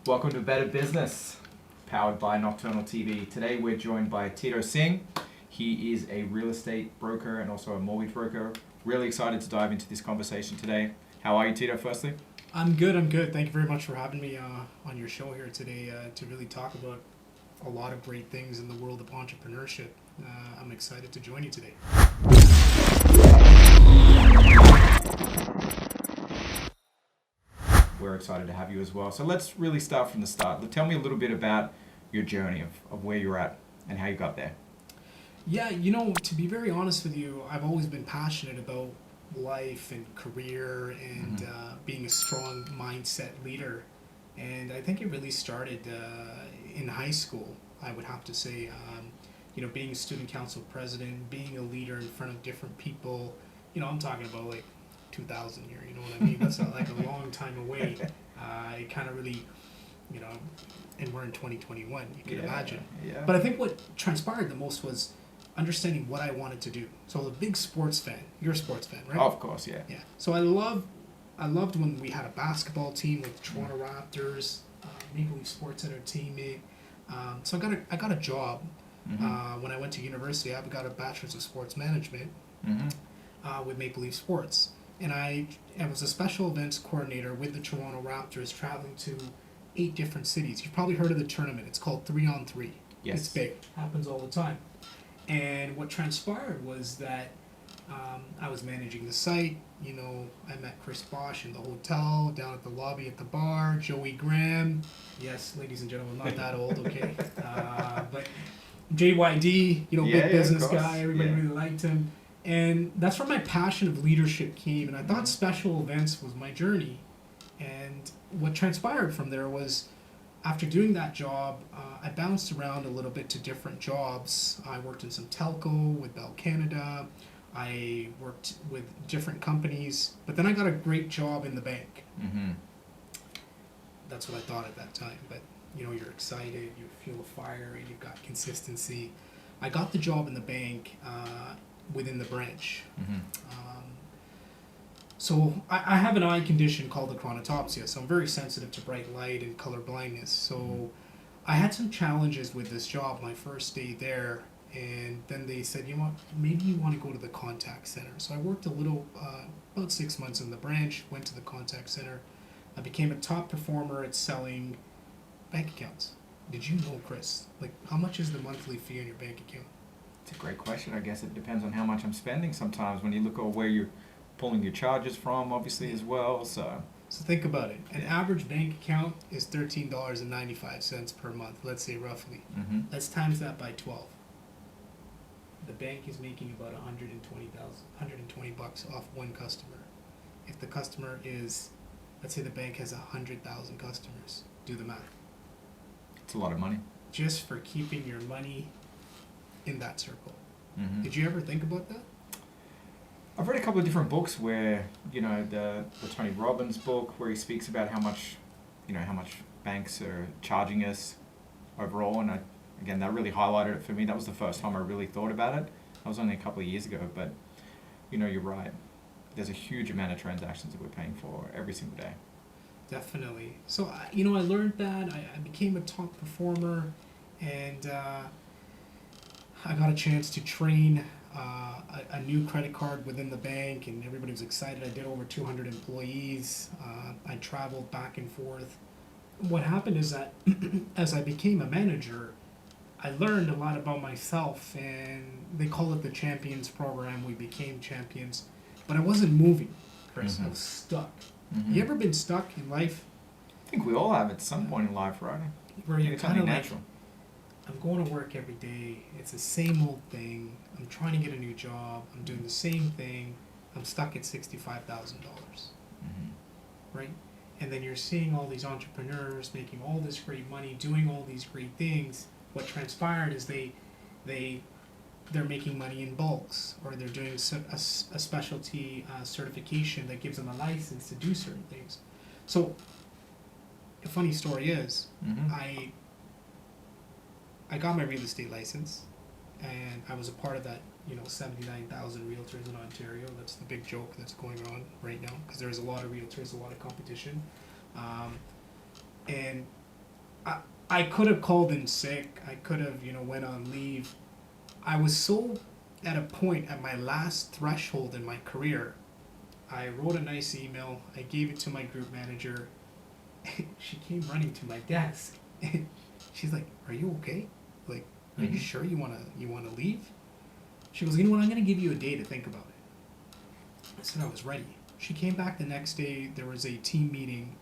Welcome to Btr Business, powered by Nocturnal TV. Today we're joined by Tito Singh. He is a real estate broker and also a mortgage broker. Really excited to dive into this conversation today. How are you, Tito, firstly? I'm good. Thank you very much for having me on your show here today to really talk about a lot of great things in the world of entrepreneurship. I'm excited to join you today. We're excited to have you as well. So let's really start from the start. Tell me a little bit about your journey of where you're at and how you got there. Yeah, to be very honest with you, I've always been passionate about life and career and being a strong mindset leader. And I think it really started in high school, I would have to say. Being a student council president, being a leader in front of different people. I'm talking about like 2000 here, you know what I mean? That's like a long time away. It kind of really, and we're in 2021, you can imagine. Yeah. But I think what transpired the most was understanding what I wanted to do. So I was a big sports fan. You're a sports fan, right? Oh, of course, yeah. Yeah. So I loved when we had a basketball team with the Toronto Raptors, Maple Leaf Sports Entertainment. So I got a job when I went to university. I got a bachelor's of sports management with Maple Leaf Sports. And I was a special events coordinator with the Toronto Raptors, traveling to 8 different cities. You've probably heard of the tournament. It's called 3-on-3. Yes. It's big. Happens all the time. And what transpired was that I was managing the site. I met Chris Bosch in the hotel, down at the lobby at the bar, Joey Graham. Yes, ladies and gentlemen, not that old, okay? But JYD, big business guy. Everybody really liked him. And that's where my passion of leadership came. And I thought special events was my journey. And what transpired from there was, after doing that job, I bounced around a little bit to different jobs. I worked in some telco with Bell Canada. I worked with different companies. But then I got a great job in the bank. That's what I thought at that time. But, you're excited, you feel the fire, and you've got consistency. I got the job in the bank within the branch. So I have an eye condition called achronotopsia, so I'm very sensitive to bright light and color blindness. So I had some challenges with this job my first day there, and then they said, maybe you want to go to the contact center. So I worked a little, about 6 months in the branch, went to the contact center. I became a top performer at selling bank accounts. Did you know, Chris, how much is the monthly fee on your bank account? It's a great question. I guess it depends on how much I'm spending sometimes when you look at where you're pulling your charges from, obviously, as well. So think about it. An average bank account is $13.95 per month, let's say roughly. Let's times that by 12. The bank is making about $120 off one customer. If the customer is, let's say the bank has 100,000 customers, do the math. It's a lot of money. Just for keeping your money in that circle. Did you ever think about that? I've read a couple of different books where, the Tony Robbins book where he speaks about how much banks are charging us overall, and that really highlighted it for me. That was the first time I really thought about it. That was only a couple of years ago, but you're right. There's a huge amount of transactions that we're paying for every single day. Definitely. So, I learned that. I became a top performer, and I got a chance to train a new credit card within the bank, and everybody was excited. I did over 200 employees. I traveled back and forth. What happened is that as I became a manager, I learned a lot about myself, and they call it the Champions Program. We became champions, but I wasn't moving, Chris. I was stuck. You ever been stuck in life? I think we all have at some point in life, right? Where you're kind of natural. I'm going to work every day. It's the same old thing. I'm trying to get a new job. I'm doing the same thing. I'm stuck at $65,000. Right? And then you're seeing all these entrepreneurs making all this great money, doing all these great things. What transpired is they're making money in bulks, or they're doing a specialty certification that gives them a license to do certain things. So the funny story is, I got my real estate license, and I was a part of that, 79,000 realtors in Ontario. That's the big joke that's going on right now, because there's a lot of realtors, a lot of competition. And I could have called in sick. I could have, went on leave. I was so at a point at my last threshold in my career. I wrote a nice email. I gave it to my group manager. She came running to my desk. She's like, "Are you okay? Like, are you sure you wanna leave?" She goes, "You know what? I'm gonna give you a day to think about it." I said I was ready. She came back the next day. There was a team meeting,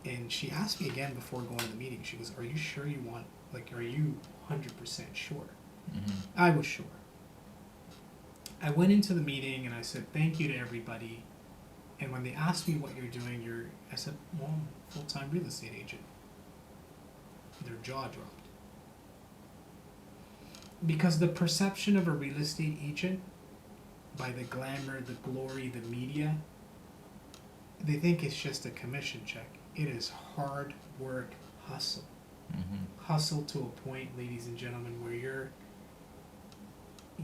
and she asked me again before going to the meeting. She goes, "Are you sure you want? Like, are you 100% sure?" I was sure. I went into the meeting and I said thank you to everybody. And when they asked me what you're doing, I said, "Well, I'm a full-time real estate agent." Their jaw dropped. Because the perception of a real estate agent, by the glamour, the glory, the media, they think it's just a commission check. It is hard work, hustle. Hustle to a point, ladies and gentlemen, where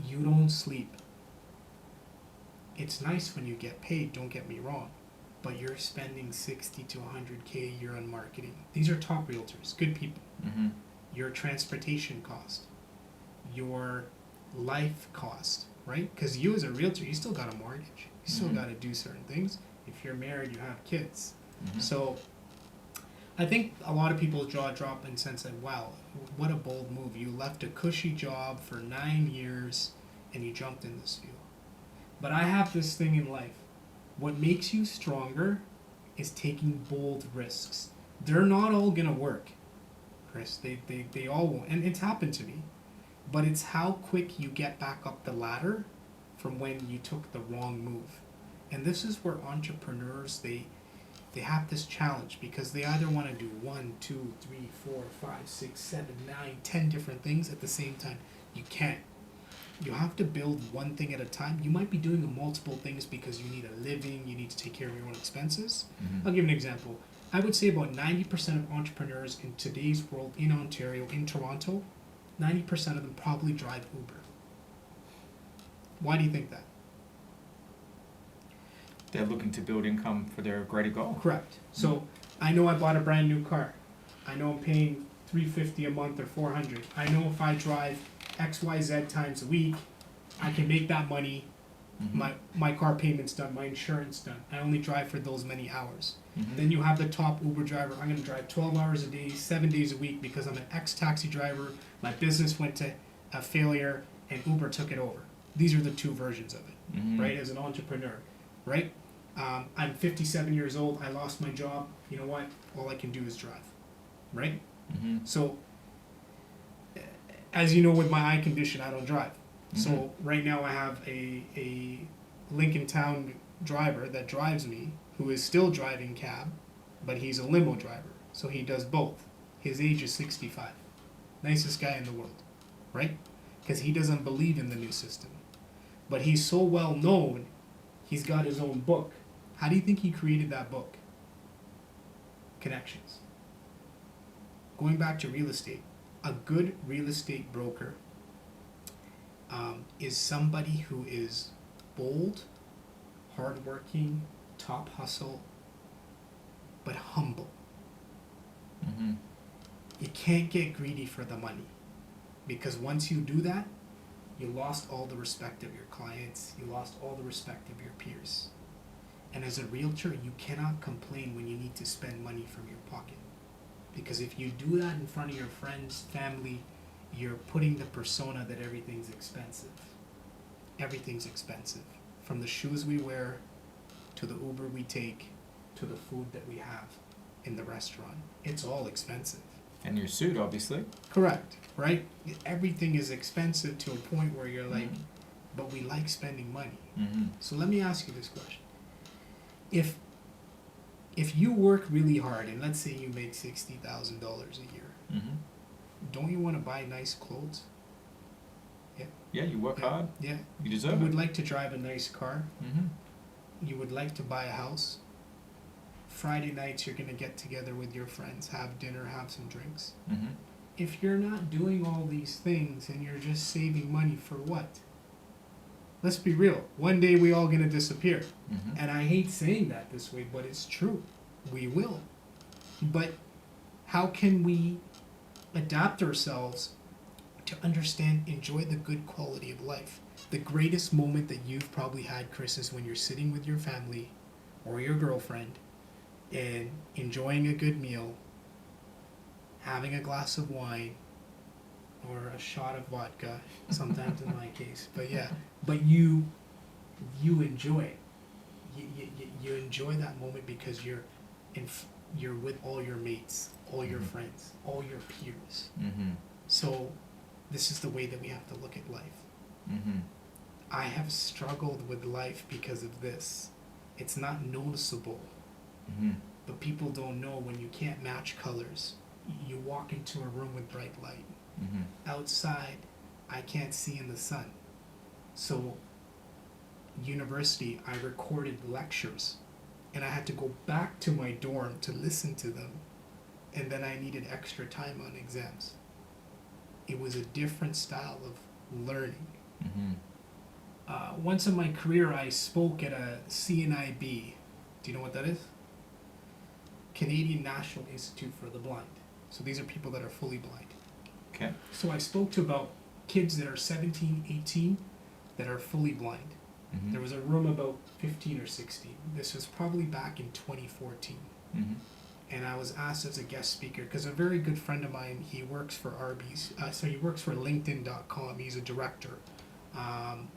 you don't sleep. It's nice when you get paid, don't get me wrong, but you're spending 60 to 100K a year on marketing. These are top realtors, good people. Your transportation cost, your life cost, right? Because you as a realtor, you still got a mortgage. You still got to do certain things. If you're married, you have kids. So I think a lot of people's jaw drop and sense that, wow, what a bold move. You left a cushy job for 9 years and you jumped in this field. But I have this thing in life. What makes you stronger is taking bold risks. They're not all going to work, Chris. They all won't. And it's happened to me. But it's how quick you get back up the ladder from when you took the wrong move. And this is where entrepreneurs, they have this challenge because they either want to do 1, 2, 3, 4, 5, 6, 7, 9, 10 different things at the same time. You can't. You have to build one thing at a time. You might be doing multiple things because you need a living, you need to take care of your own expenses. I'll give an example. I would say about 90% of entrepreneurs in today's world, in Ontario, in Toronto, 90% of them probably drive Uber. Why do you think that? They're looking to build income for their greater goal. Correct. So I know I bought a brand new car. I know I'm paying $350 a month or $400. I know if I drive XYZ times a week, I can make that money. My car payment's done, my insurance done. I only drive for those many hours. Then you have the top Uber driver. I'm going to drive 12 hours a day, 7 days a week because I'm an ex-taxi driver. My business went to a failure and Uber took it over. These are the two versions of it, right? As an entrepreneur, right? I'm 57 years old. I lost my job. You know what? All I can do is drive, right? So, as you know, with my eye condition, I don't drive. So right now I have a Lincoln Town driver that drives me, who is still driving cab, but he's a limo driver. So he does both. His age is 65. Nicest guy in the world, right? Because he doesn't believe in the new system. But he's so well known, he's got his own book. How do you think he created that book? Connections. Going back to real estate, a good real estate broker is somebody who is bold, hardworking, top hustle, but humble. You can't get greedy for the money, because once you do that, you lost all the respect of your clients, you lost all the respect of your peers. And as a realtor, you cannot complain when you need to spend money from your pocket. Because if you do that in front of your friends, family, you're putting the persona that everything's expensive. Everything's expensive. From the shoes we wear, to the Uber we take, to the food that we have in the restaurant. It's all expensive. And your suit, obviously. Correct, right? Everything is expensive to a point where you're like, but we like spending money. So let me ask you this question. If you work really hard, and let's say you make $60,000 a year, don't you want to buy nice clothes? Yeah, you work hard. Yeah. You deserve it. You would like to drive a nice car. You would like to buy a house. Friday nights you're going to get together with your friends, have dinner, have some drinks. If you're not doing all these things and you're just saving money for what? Let's be real. One day we all going to disappear. And I hate saying that this way, but it's true. We will. But how can we adapt ourselves to understand, enjoy the good quality of life. The greatest moment that you've probably had, Chris, is when you're sitting with your family or your girlfriend and enjoying a good meal, having a glass of wine or a shot of vodka, sometimes in my case. But yeah, but you enjoy it. You enjoy that moment because you're with all your mates, all your friends, all your peers. So this is the way that we have to look at life. I have struggled with life because of this. It's not noticeable, but people don't know when you can't match colors. You walk into a room with bright light. Outside, I can't see in the sun. So, university, I recorded lectures, and I had to go back to my dorm to listen to them, and then I needed extra time on exams. It was a different style of learning. Once in my career, I spoke at a CNIB. Do you know what that is? Canadian National Institute for the Blind. So these are people that are fully blind. Okay. So I spoke to about kids that are 17, 18 that are fully blind. There was a room about 15 or 16. This was probably back in 2014. And I was asked as a guest speaker because a very good friend of mine, he works for he works for LinkedIn.com. He's a director.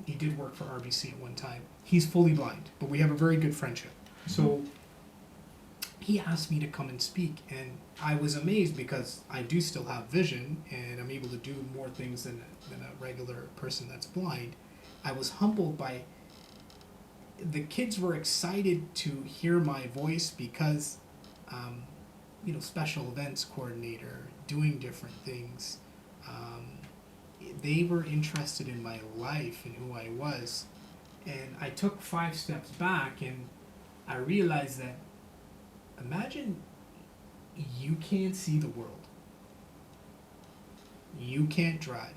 He did work for RBC at one time. He's fully blind, but we have a very good friendship. So he asked me to come and speak, and I was amazed because I do still have vision, and I'm able to do more things than a regular person that's blind. I was humbled by the kids were excited to hear my voice because, special events coordinator, doing different things. They were interested in my life and who I was. And I took 5 steps back and I realized that, imagine you can't see the world. You can't drive.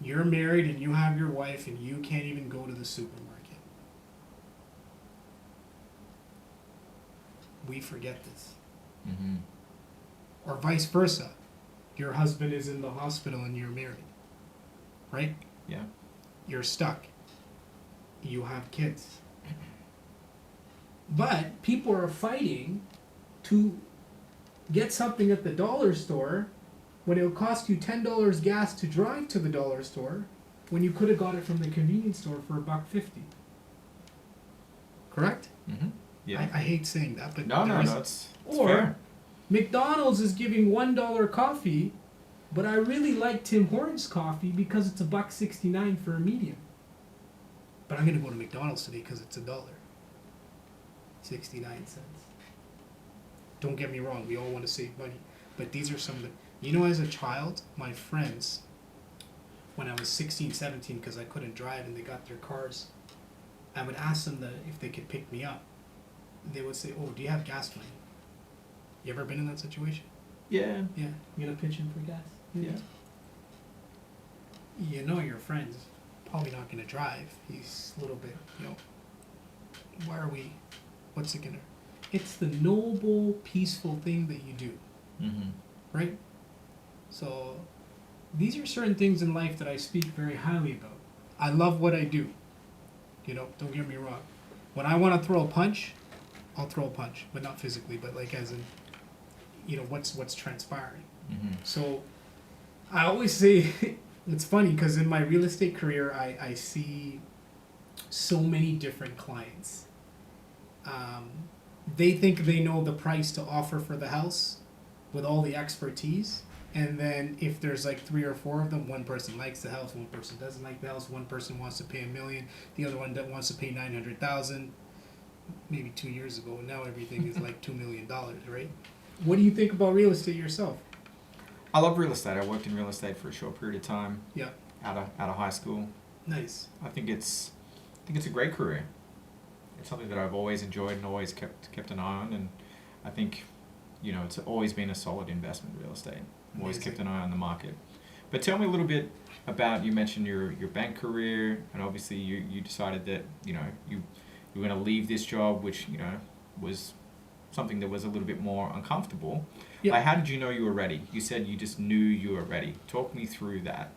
You're married and you have your wife and you can't even go to the supermarket. We forget this. Or vice versa. Your husband is in the hospital and you're married. Right? Yeah. You're stuck. You have kids. But people are fighting to get something at the dollar store when it'll cost you $10 gas to drive to the dollar store when you could have got it from the convenience store for $1.50. Correct? Yeah. I hate saying that, but No, it's or fair. McDonald's is giving $1 coffee, but I really like Tim Hortons coffee because it's $1.69 for a medium. But I'm gonna go to McDonald's today because it's $1.69. Don't get me wrong, we all want to save money, but these are some of the. As a child, my friends, when I was 16, 17, because I couldn't drive and they got their cars, I would ask them if they could pick me up. They would say, "Oh, do you have gas money?" You ever been in that situation? Yeah. Yeah. You gonna pitch in for gas? Yeah. Your friend's probably not gonna drive. He's a little bit, what's it gonna? It's the noble, peaceful thing that you do. Right? So, these are certain things in life that I speak very highly about. I love what I do. Don't get me wrong. When I want to throw a punch, I'll throw a punch, but not physically, but like as in, what's transpiring. So, I always say, it's funny because in my real estate career, I see so many different clients. They think they know the price to offer for the house with all the expertise. And then if there's like 3 or 4 of them, one person likes the house, one person doesn't like the house, one person wants to pay $1 million, the other one wants to pay $900,000. Maybe 2 years ago, now everything is like $2 million, right? What do you think about real estate yourself? I love real estate. I worked in real estate for a short period of time. Yeah. Out of high school. Nice. I think it's a great career. It's something that I've always enjoyed and always kept an eye on, and I think, it's always been a solid investment, real estate. I've always kept an eye on the market. But tell me a little bit about, you mentioned your bank career, and obviously you decided that, you were going to leave this job, which, was something that was a little bit more uncomfortable. Yep. Like, how did you know you were ready? You said you just knew you were ready. Talk me through that.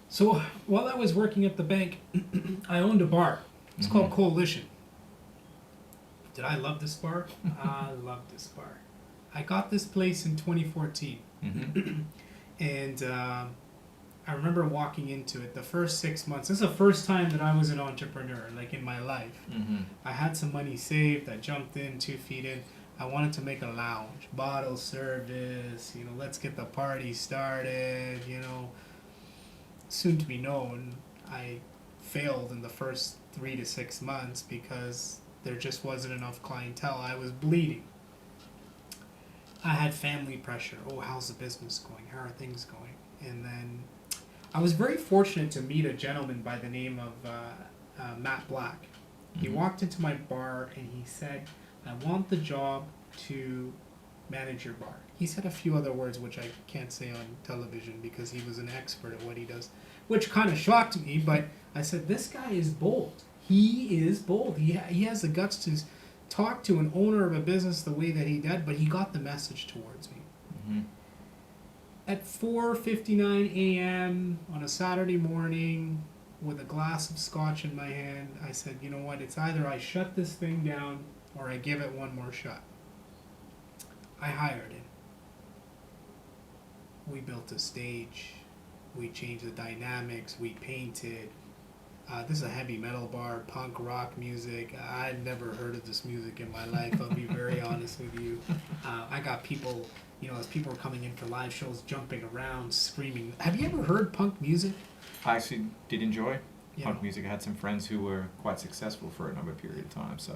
So while I was working at the bank, I owned a bar. It's called Coalition. Did I love this bar? I loved this bar. I got this place in 2014. And I remember walking into it the first 6 months. This is the first time that I was an entrepreneur, like in my life. I had some money saved. I jumped in 2 feet in. I wanted to make a lounge, bottle service, let's get the party started, Soon to be known, I failed in the first 3 to 6 months because there just wasn't enough clientele. I was bleeding. I had family pressure. Oh, how's the business going? How are things going? And then I was very fortunate to meet a gentleman by the name of Matt Black. He walked into my bar and he said, I want the job to manage your bar. He said a few other words which I can't say on television because he was an expert at what he does, which kind of shocked me, but I said, this guy is bold. He is bold. He has the guts to talk to an owner of a business the way that he did, but he got the message towards me. At 4:59 a.m. on a Saturday morning with a glass of scotch in my hand, I said, you know what, it's either I shut this thing down or I give it one more shot. I hired him. We built a stage. We changed the dynamics. We painted. This is a heavy metal bar, punk rock music. I'd never heard of this music in my life. I'll be very honest with you. I got people, as people were coming in for live shows, jumping around, screaming. Have you ever heard punk music? I actually did enjoy punk music. I had some friends who were quite successful for a number of period of time, so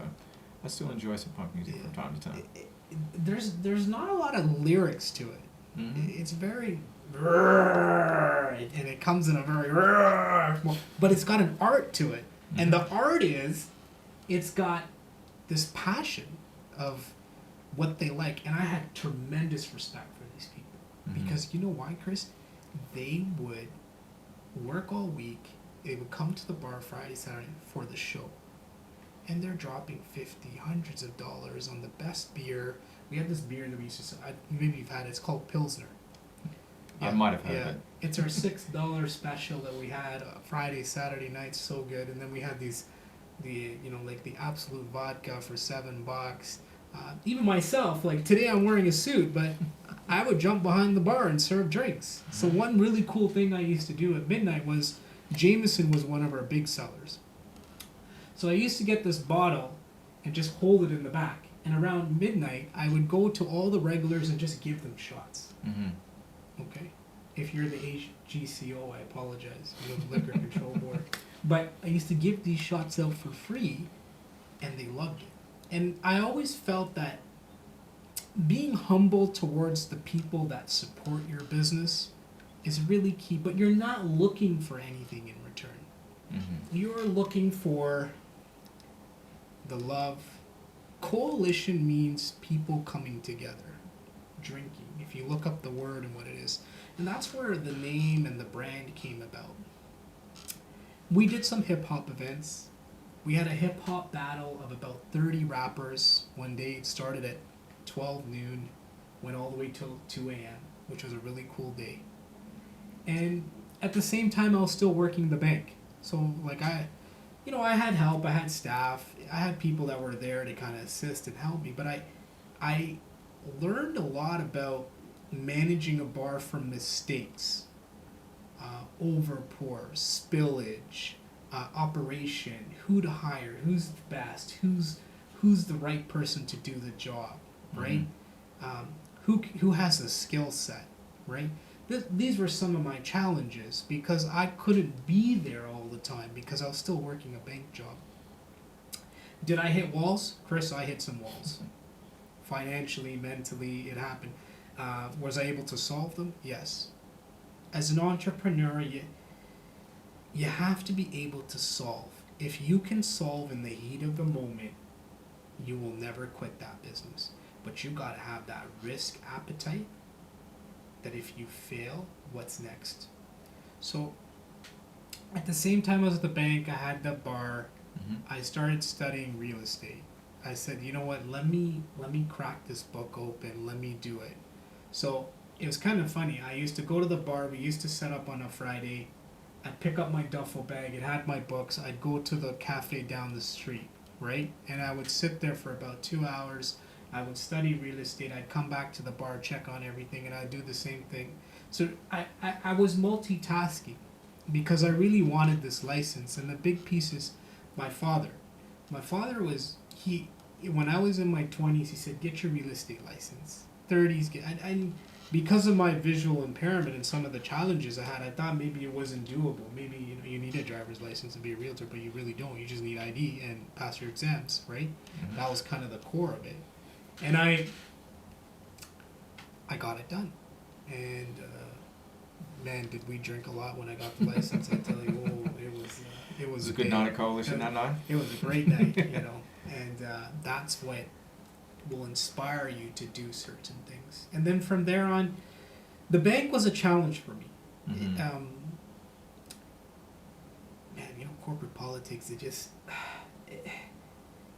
I still enjoy some punk music from time to time. There's not a lot of lyrics to it. It's very and it comes in a very but it's got an art to it, and the art is it's got this passion of what they like, and I had tremendous respect for these people because you know why, Chris? They would work all week. They would come to the bar Friday, Saturday for the show, and they're dropping hundreds of dollars on the best beer. We have this beer that we used to, maybe you've had it. It's called Pilsner. I might have heard of it. It's our $6 special that we had Friday, Saturday nights, so good. And then we had the absolute vodka for $7. Even myself, like today I'm wearing a suit, but I would jump behind the bar and serve drinks. So one really cool thing I used to do at midnight was Jameson was one of our big sellers. So I used to get this bottle and just hold it in the back. And around midnight, I would go to all the regulars and just give them shots. Okay? If you're the HGCO, I apologize. The Liquor Control Board. But I used to give these shots out for free, and they loved it. And I always felt that being humble towards the people that support your business is really key. But you're not looking for anything in return. You're looking for the love. Coalition means people coming together, drinking. If you look up the word and what it is. And that's where the name and the brand came about. We did some hip-hop events. We had a hip-hop battle of about 30 rappers one day. It started at 12 noon, went all the way till 2 a.m., which was a really cool day. And at the same time, I was still working the bank. So, I had help, I had staff, I had people that were there to kind of assist and help me, but I learned a lot about managing a bar from mistakes, overpour, spillage, operation, who to hire, who's the best, who's the right person to do the job, right? Who has a skill set, right? These were some of my challenges because I couldn't be there all the time because I was still working a bank job. Did I hit walls? Chris, I hit some walls. Financially, mentally, it happened. Was I able to solve them? Yes. As an entrepreneur, you have to be able to solve. If you can solve in the heat of the moment, you will never quit that business. But you got to have that risk appetite that if you fail, what's next? So at the same time I was at the bank, I had the bar, I started studying real estate. I said, you know what, let me crack this book open, let me do it. So it was kind of funny. I used to go to the bar, we used to set up on a Friday. I'd pick up my duffel bag, it had my books, I'd go to the cafe down the street, right? And I would sit there for about 2 hours. I would study real estate, I'd come back to the bar, check on everything, and I'd do the same thing. So I was multitasking because I really wanted this license. And the big piece is my father. My father was, when I was in my 20s, he said, get your real estate license. 30s, and because of my visual impairment and some of the challenges I had, I thought maybe it wasn't doable. Maybe you need a driver's license to be a realtor, but you really don't. You just need ID and pass your exams, right? Mm-hmm. That was kind of the core of it. And I got it done. And man, did we drink a lot when I got the license? I tell you, it was a good night of coalition that night. It was a great night, and that's what will inspire you to do certain things. And then from there on, the bank was a challenge for me. Mm-hmm. Man, corporate politics, it just,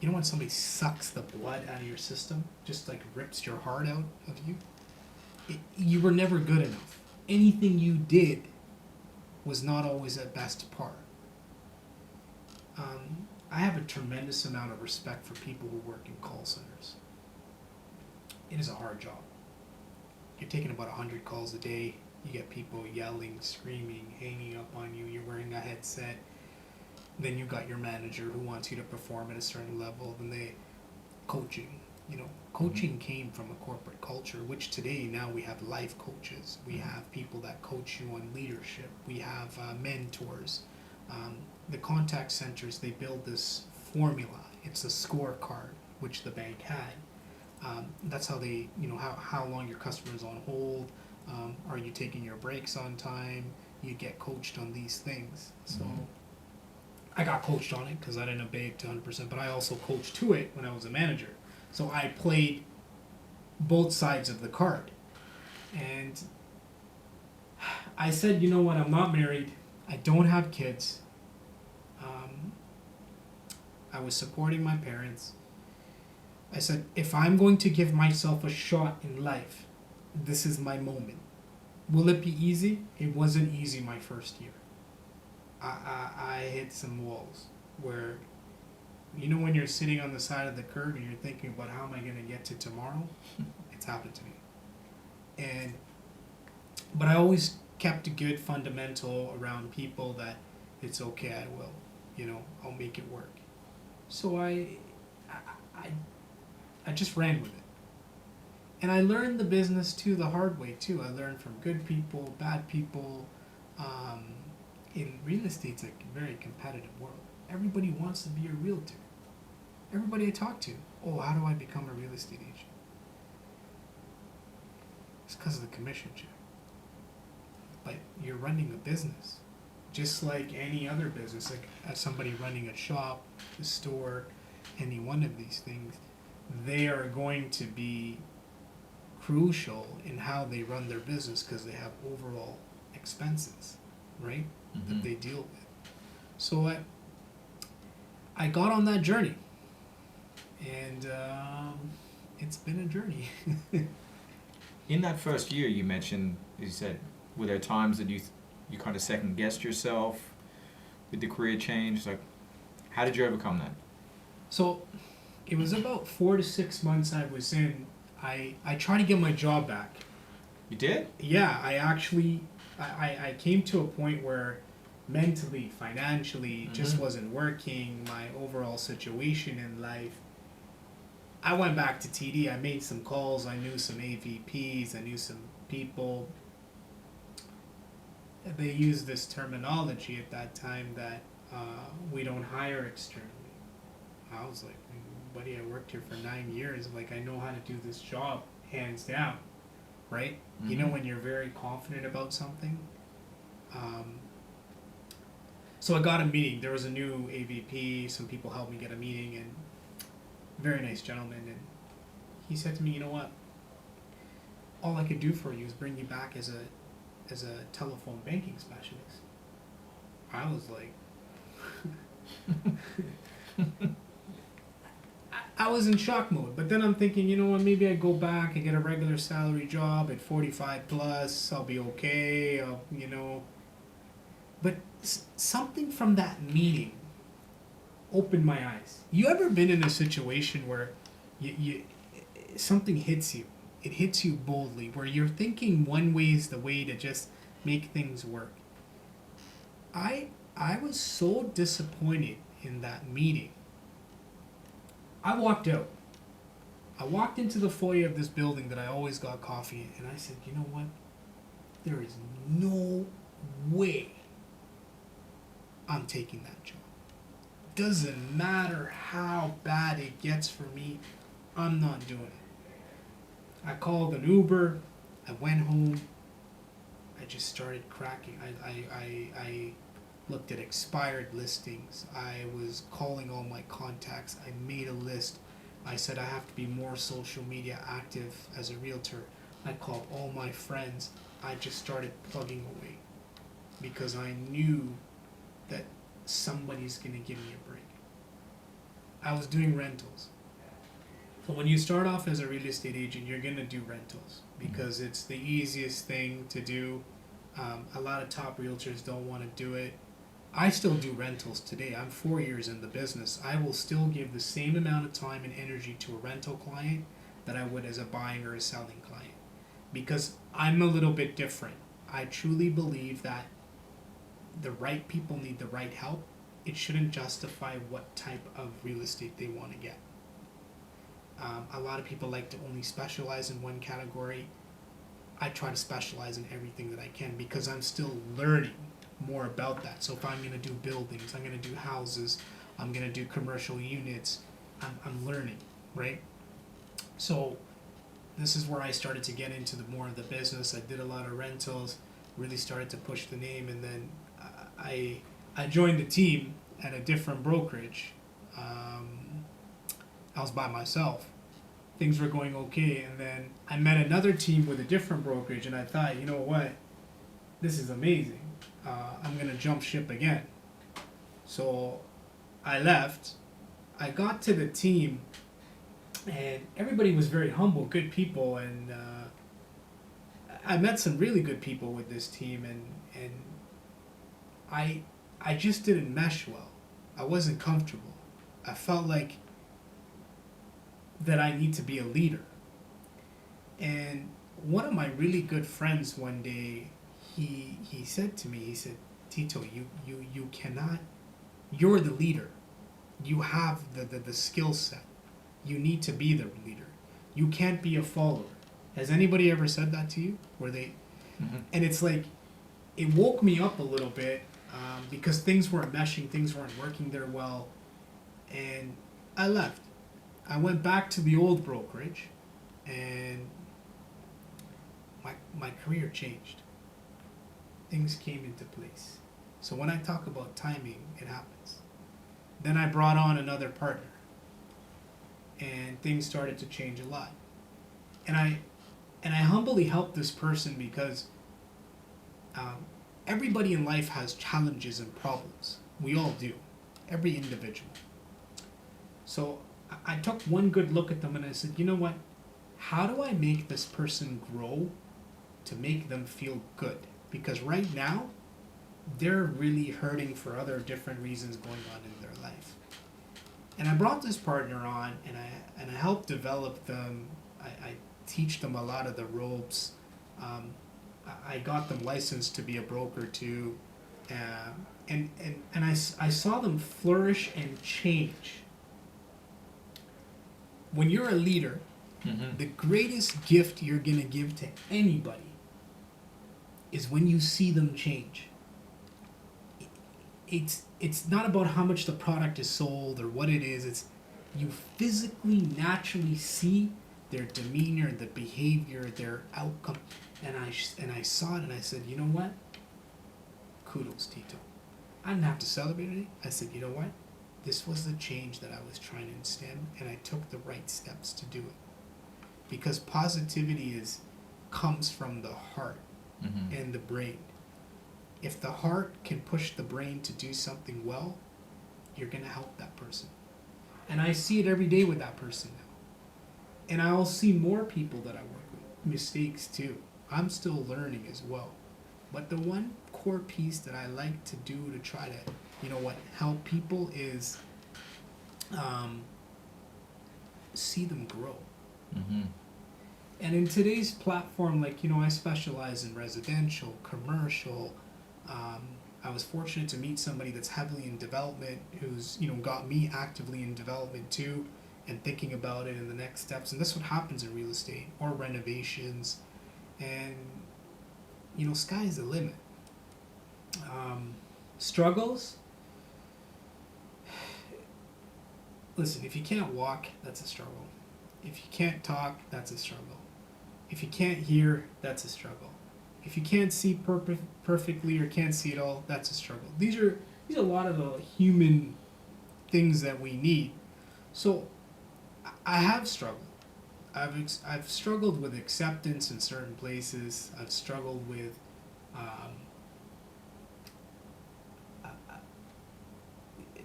when somebody sucks the blood out of your system, just like rips your heart out of you, you were never good enough. Anything you did was not always at best par. I have a tremendous amount of respect for people who work in call centers. It is a hard job. You're taking about 100 calls a day. You get people yelling, screaming, hanging up on you. You're wearing a headset. Then you got your manager who wants you to perform at a certain level. Then coaching. Coaching came from a corporate culture, which today now we have life coaches. We have people that coach you on leadership. We have mentors. The contact centers, they build this formula. It's a scorecard, which the bank had. That's how they, how long your customer is on hold. Are you taking your breaks on time? You get coached on these things. So I got coached on it because I didn't obey it to 100%, but I also coached to it when I was a manager. So I played both sides of the card. And I said, you know what, I'm not married. I don't have kids. I was supporting my parents. I said, if I'm going to give myself a shot in life, this is my moment. Will it be easy? It wasn't easy my first year. I hit some walls where, when you're sitting on the side of the curb and you're thinking about how am I going to get to tomorrow? It's happened to me. But I always kept a good fundamental around people that it's okay, I will. I'll make it work. So I just ran with it. And I learned the business too the hard way too. I learned from good people, bad people. In real estate, it's a very competitive world. Everybody wants to be a realtor. Everybody I talk to, how do I become a real estate agent? It's because of the commission check. But you're running a business. Just like any other business, like somebody running a shop, a store, any one of these things, they are going to be crucial in how they run their business because they have overall expenses, right, that they deal with. So I got on that journey, and it's been a journey. In that first year, you mentioned, you said, were there times that you kind of second guessed yourself with the career change? Like, how did you overcome that? So it was about 4 to 6 months I was in. I tried to get my job back. You did? Yeah, I came to a point where mentally, financially, just wasn't working. My overall situation in life. I went back to TD. I made some calls. I knew some AVPs. I knew some people. They used this terminology at that time that we don't hire externally. I was like, buddy, I worked here for 9 years. Like, I know how to do this job, hands down, right? When you're very confident about something. So I got a meeting. There was a new AVP. Some people helped me get a meeting, and very nice gentleman. And he said to me, you know what? All I could do for you is bring you back as a telephone banking specialist. I was like, I was in shock mode. But then I'm thinking, you know what? Maybe I go back and get a regular salary job at 45 plus. I'll be okay. You know. But something from that meeting opened my eyes. You ever been in a situation where you something hits you? It hits you boldly, where you're thinking one way is the way to just make things work. I was so disappointed in that meeting. I walked out. I walked into the foyer of this building that I always got coffee in, and I said, you know what? There is no way I'm taking that job. Doesn't matter how bad it gets for me, I'm not doing it. I called an Uber, I went home, I just started cracking. I looked at expired listings, I was calling all my contacts, I made a list. I said I have to be more social media active as a realtor. I called all my friends, I just started plugging away because I knew that somebody's gonna give me a break. I was doing rentals. So when you start off as a real estate agent, you're gonna do rentals because it's the easiest thing to do. A lot of top realtors don't want to do it. I still do rentals today. I'm 4 years in the business. I will still give the same amount of time and energy to a rental client that I would as a buying or a selling client because I'm a little bit different. I truly believe that the right people need the right help. It shouldn't justify what type of real estate they want to get. A lot of people like to only specialize in one category. I try to specialize in everything that I can because I'm still learning more about that. So if I'm going to do buildings, I'm going to do houses, I'm going to do commercial units, I'm learning, right? So this is where I started to get into more of the business. I did a lot of rentals, really started to push the name, and then I joined the team at a different brokerage. I was by myself. Things were going okay, and then I met another team with a different brokerage, and I thought, you know what, this is amazing. I'm gonna jump ship again. So I left. I got to the team, and everybody was very humble, good people, and I met some really good people with this team, and I just didn't mesh well. I wasn't comfortable. I felt like that I need to be a leader. And one of my really good friends one day, he said to me, he said, Tito, you cannot, you're the leader. You have the skill set. You need to be the leader. You can't be a follower. Has anybody ever said that to you? Where they, and it's like, it woke me up a little bit because things weren't meshing, things weren't working there well, and I left. I went back to the old brokerage, and my career changed. Things came into place. So when I talk about timing, it happens. Then I brought on another partner, and things started to change a lot. And I humbly helped this person because everybody in life has challenges and problems. We all do, every individual. So I took one good look at them and I said, you know what? How do I make this person grow to make them feel good? Because right now, they're really hurting for other different reasons going on in their life. And I brought this partner on, and I helped develop them. I teach them a lot of the ropes. I got them licensed to be a broker too, and I saw them flourish and change. When you're a leader, the greatest gift you're gonna give to anybody is when you see them change. It's not about how much the product is sold or what it is. It's you physically, naturally see their demeanor, the behavior, their outcome. And I saw it and I said, you know what? Kudos, Tito. I didn't have to celebrate it. I said, you know what? This was the change that I was trying to instill, and I took the right steps to do it. Because positivity comes from the heart and the brain. If the heart can push the brain to do something well, you're going to help that person. And I see it every day with that person now. And I'll see more people that I work with. Mistakes too. I'm still learning as well. But the one core piece that I like to do to try to, help people is see them grow. Mm-hmm. And in today's platform, I specialize in residential, commercial. I was fortunate to meet somebody that's heavily in development who's, got me actively in development too and thinking about it in the next steps. And that's what happens in real estate or renovations. And, sky's the limit. Struggles. Listen, if you can't walk, that's a struggle. If you can't talk, that's a struggle. If you can't hear, that's a struggle. If you can't see perfectly or can't see it all, that's a struggle. These are a lot of the human things that we need. So I have struggled. I've struggled with acceptance in certain places. I've struggled with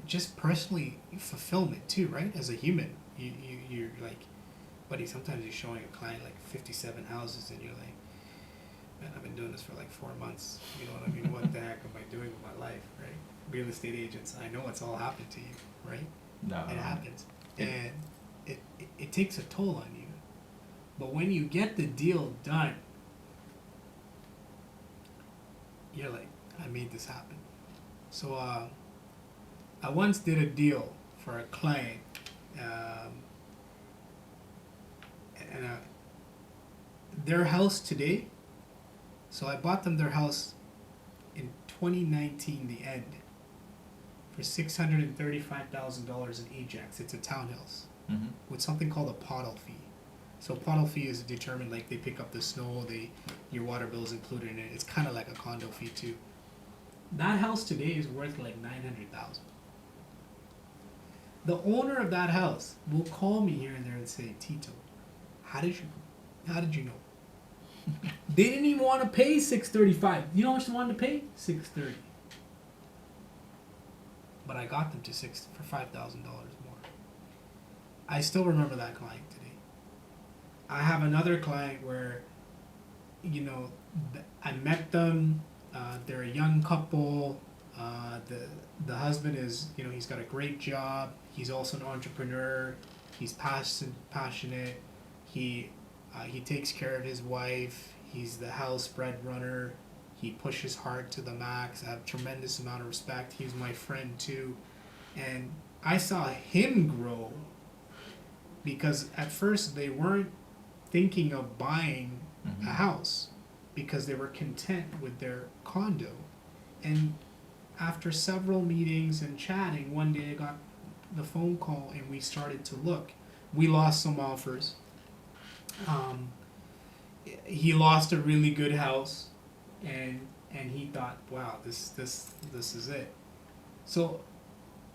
just personally fulfillment too, right? As a human, you're like, buddy, sometimes you're showing a client like 57 houses and you're like, man, I've been doing this for like 4 months. You know what I mean? What the heck am I doing with my life, right? Real estate agents, I know it's all happened to you, right? No. It happens. And it takes a toll on you. But when you get the deal done, you're like, I made this happen. So I once did a deal for a client, and their house today, so I bought them their house in 2019, the end, for $635,000 in Ajax. It's a townhouse Mm-hmm. with something called a pottle fee. So pottle fee is determined, like they pick up the snow, your water bill is included in it. It's kind of like a condo fee too. That house today is worth like $900,000. The owner of that house will call me here and there and say, Tito, how did you know? They didn't even want to pay $635. You know how much they wanted to pay? $630. But I got them to $5,000 more. I still remember that client today. I have another client where, I met them. They're a young couple. The husband is, he's got a great job. He's also an entrepreneur. He's passionate. He takes care of his wife. He's the house breadwinner. He pushes hard to the max. I have a tremendous amount of respect. He's my friend too. And I saw him grow because at first they weren't thinking of buying Mm-hmm. a house because they were content with their condo. And after several meetings and chatting, one day I got the phone call and we started to look. We lost some offers. He lost a really good house, and he thought, wow, this is it. So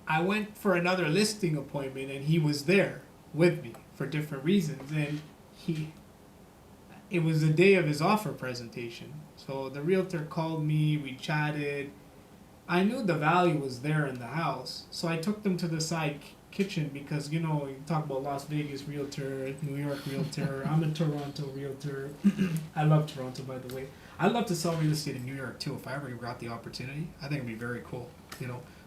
I went for another listing appointment, and he was there with me for different reasons, and it was the day of his offer presentation. So the realtor called me, we chatted. I knew the value was there in the house, so I took them to the side kitchen because, you talk about Las Vegas realtor, New York realtor. I'm a Toronto realtor. I love Toronto, by the way. I'd love to sell real estate in New York too if I ever got the opportunity. I think it'd be very cool.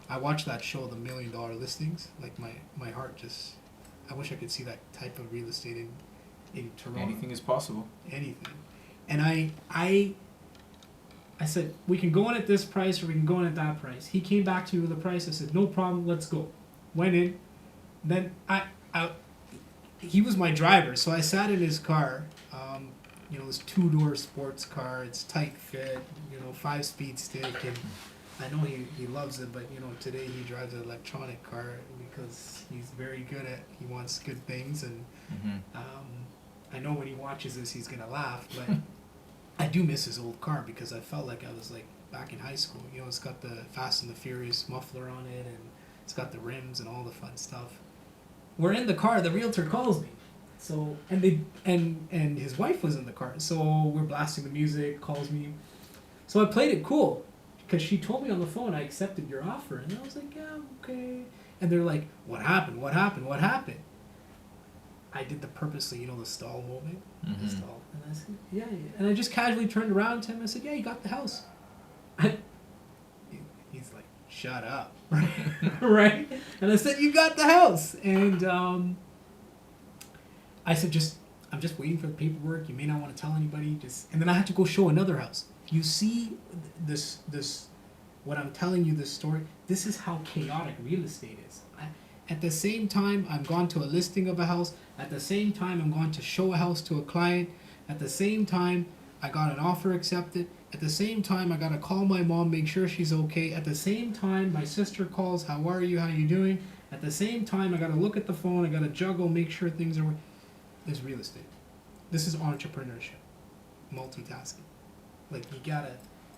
I watched that show, The $1 Million Listings. Like my heart just, I wish I could see that type of real estate in Toronto. Anything is possible. Anything. And I said, we can go in at this price or we can go in at that price. He came back to me with a price. I said, no problem, let's go. Went in. Then he was my driver, so I sat in his car. This 2-door sports car. It's tight fit. 5-speed stick, and I know he loves it. But today he drives an electronic car because he's very good at. He wants good things, and Mm-hmm. I know when he watches this, he's gonna laugh. But I do miss his old car because I felt like I was like back in high school. It's got the Fast and the Furious muffler on it, and it's got the rims and all the fun stuff. We're in the car. The realtor calls me. So and his wife was in the car. So we're blasting the music. Calls me. So I played it cool because she told me on the phone I accepted your offer, and I was like, yeah, okay. And they're like, what happened? What happened? What happened? I did the purposely, you know, the stall moment. The stall. And I said, yeah. And I just casually turned around to him and said, yeah, you got the house. He's like, shut up. Right? And I said, you got the house. And I said, I'm just waiting for the paperwork. You may not want to tell anybody. And then I had to go show another house. You see this, what I'm telling you, this story, this is how chaotic real estate is. At the same time, I'm gone to a listing of a house. At the same time, I'm going to show a house to a client. At the same time, I got an offer accepted. At the same time, I got to call my mom, make sure she's okay. At the same time, my sister calls, how are you, how you doing? At the same time, I got to look at the phone, I got to juggle, make sure things are... This is real estate. This is entrepreneurship. Multitasking. Like, you gotta...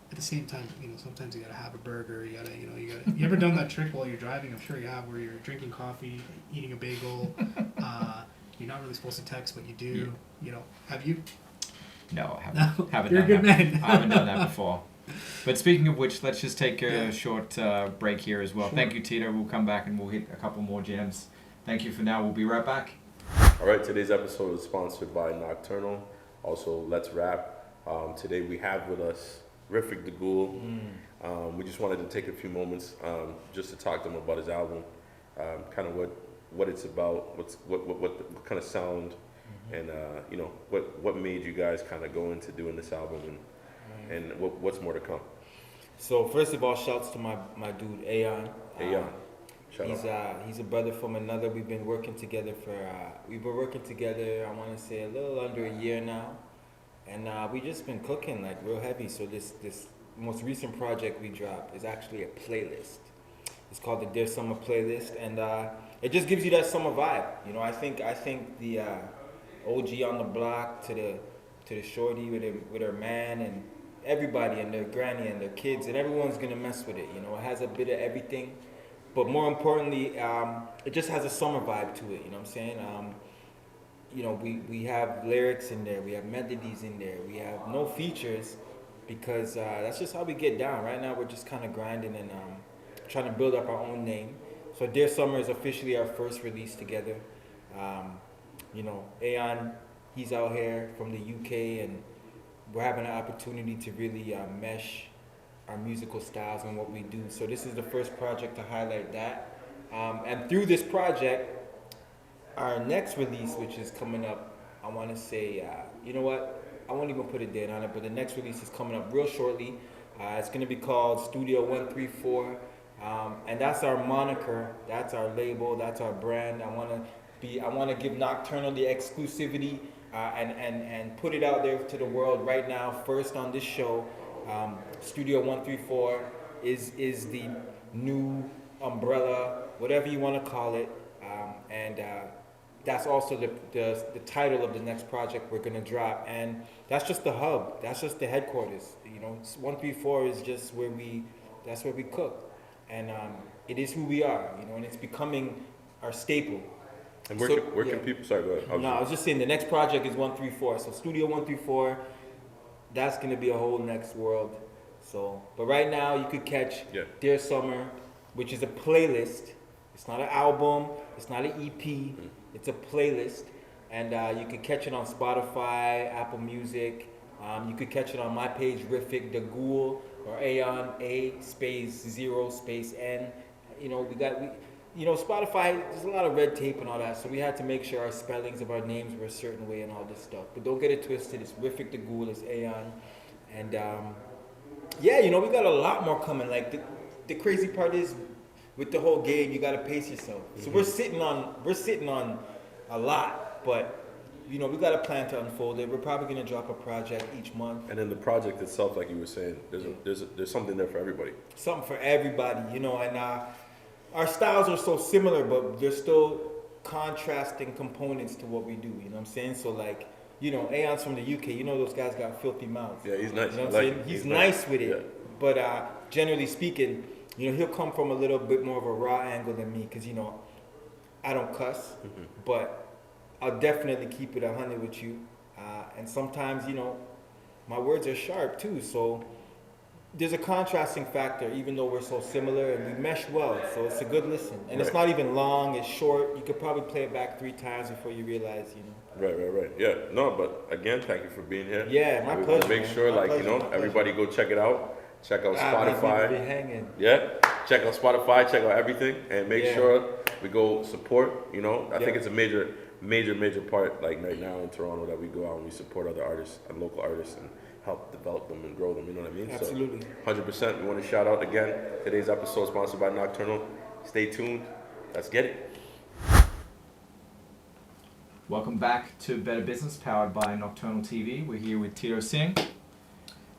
At the same time, you know, sometimes you gotta have a burger. You gotta. You ever done that trick while you're driving? I'm sure you have, where you're drinking coffee, eating a bagel. You're not really supposed to text, but you do. Yeah. You know, have you? No, I haven't. No? Haven't You're done a good that. man. I haven't done that before. But speaking of which, let's just take a Yeah. short break here as well. Sure. Thank you, Tito. We'll come back and we'll hit a couple more gems. Thank you for now. We'll be right back. All right, today's episode is sponsored by Nocturnal, also Let's Rap. Today we have with us Rifik the Ghoul. We just wanted to take a few moments just to talk to him about his album, kind of what it's about, what kind of sound, and you know, what made you guys kind of go into doing this album, and what's more to come. So first of all, shouts to my dude Ayon. Ayon. Shout out. He's a brother from another. We've been working together I want to say a little under a year now, and we just been cooking like real heavy. So this most recent project we dropped is actually a playlist. It's called the Dear Summer playlist, and it just gives you that summer vibe. You know, I think the OG on the block to the shorty with her man and everybody and their granny and their kids and everyone's gonna mess with it. You know, it has a bit of everything. But more importantly, it just has a summer vibe to it, you know what I'm saying? You know, we have lyrics in there, we have melodies in there, we have no features because that's just how we get down. Right now we're just kind of grinding and trying to build up our own name. So Dear Summer is officially our first release together. You know, Ayon, he's out here from the UK and we're having an opportunity to really mesh our musical styles and what we do. So this is the first project to highlight that. And through this project, our next release, which is coming up, I want to say, you know what? I won't even put a date on it, but the next release is coming up real shortly. It's going to be called Studio 134. And that's our moniker, that's our label, that's our brand. I want to give Nocturnal the exclusivity and put it out there to the world right now, first on this show. Studio 134 is the new umbrella, whatever you want to call it, and that's also the title of the next project we're gonna drop, and that's just the hub, that's just the headquarters. You know, 134 is just that's where we cook, and it is who we are, you know, and it's becoming our staple. And where can people? Sorry, go ahead. I was just saying the next project is 134. So Studio 134, that's gonna be a whole next world. So, but right now you could catch Dear Summer, which is a playlist. It's not an album. It's not an EP. It's a playlist, and you could catch it on Spotify, Apple Music. You could catch it on my page, Rifik the Ghoul, or Ayon, A_0_N. You know, you know, Spotify, there's a lot of red tape and all that, so we had to make sure our spellings of our names were a certain way and all this stuff. But don't get it twisted, it's Rifik the Ghoul, it's Ayon. And yeah, you know, we got a lot more coming. Like, the crazy part is, with the whole game, you gotta pace yourself. So we're sitting on a lot, but you know, we got a plan to unfold it. We're probably gonna drop a project each month. And then the project itself, like you were saying, there's something there for everybody. Something for everybody, you know, and our styles are so similar, but there's still contrasting components to what we do, you know what I'm saying? So like, you know, Ayon's from the UK, you know those guys got filthy mouths. Yeah, he's nice. You know what I'm saying? He's nice with it. Yeah. But generally speaking, you know, he'll come from a little bit more of a raw angle than me, because, you know, I don't cuss, but I'll definitely keep it 100 with you. And sometimes, you know, my words are sharp too, so there's a contrasting factor, even though we're so similar and we mesh well. So it's a good listen, and it's not even long. It's short. You could probably play it back 3 times before you realize, you know. Right. Yeah. No, but again, thank you for being here. Yeah, my pleasure. Make man. sure, My like, pleasure, you know, my pleasure. everybody go check it out. Check out Man, people be Spotify. hanging. Yeah. Check out Spotify. Check out everything, and make sure we go support. You know, I think it's a major part, like right now in Toronto, that we go out and we support other artists and local artists and help develop them and grow them. You know what I mean? Absolutely. So, 100%. We want to shout out again. Today's episode sponsored by Nocturnal. Stay tuned. Let's get it. Welcome back to Btr Business, powered by Nocturnal TV. We're here with Tito Singh.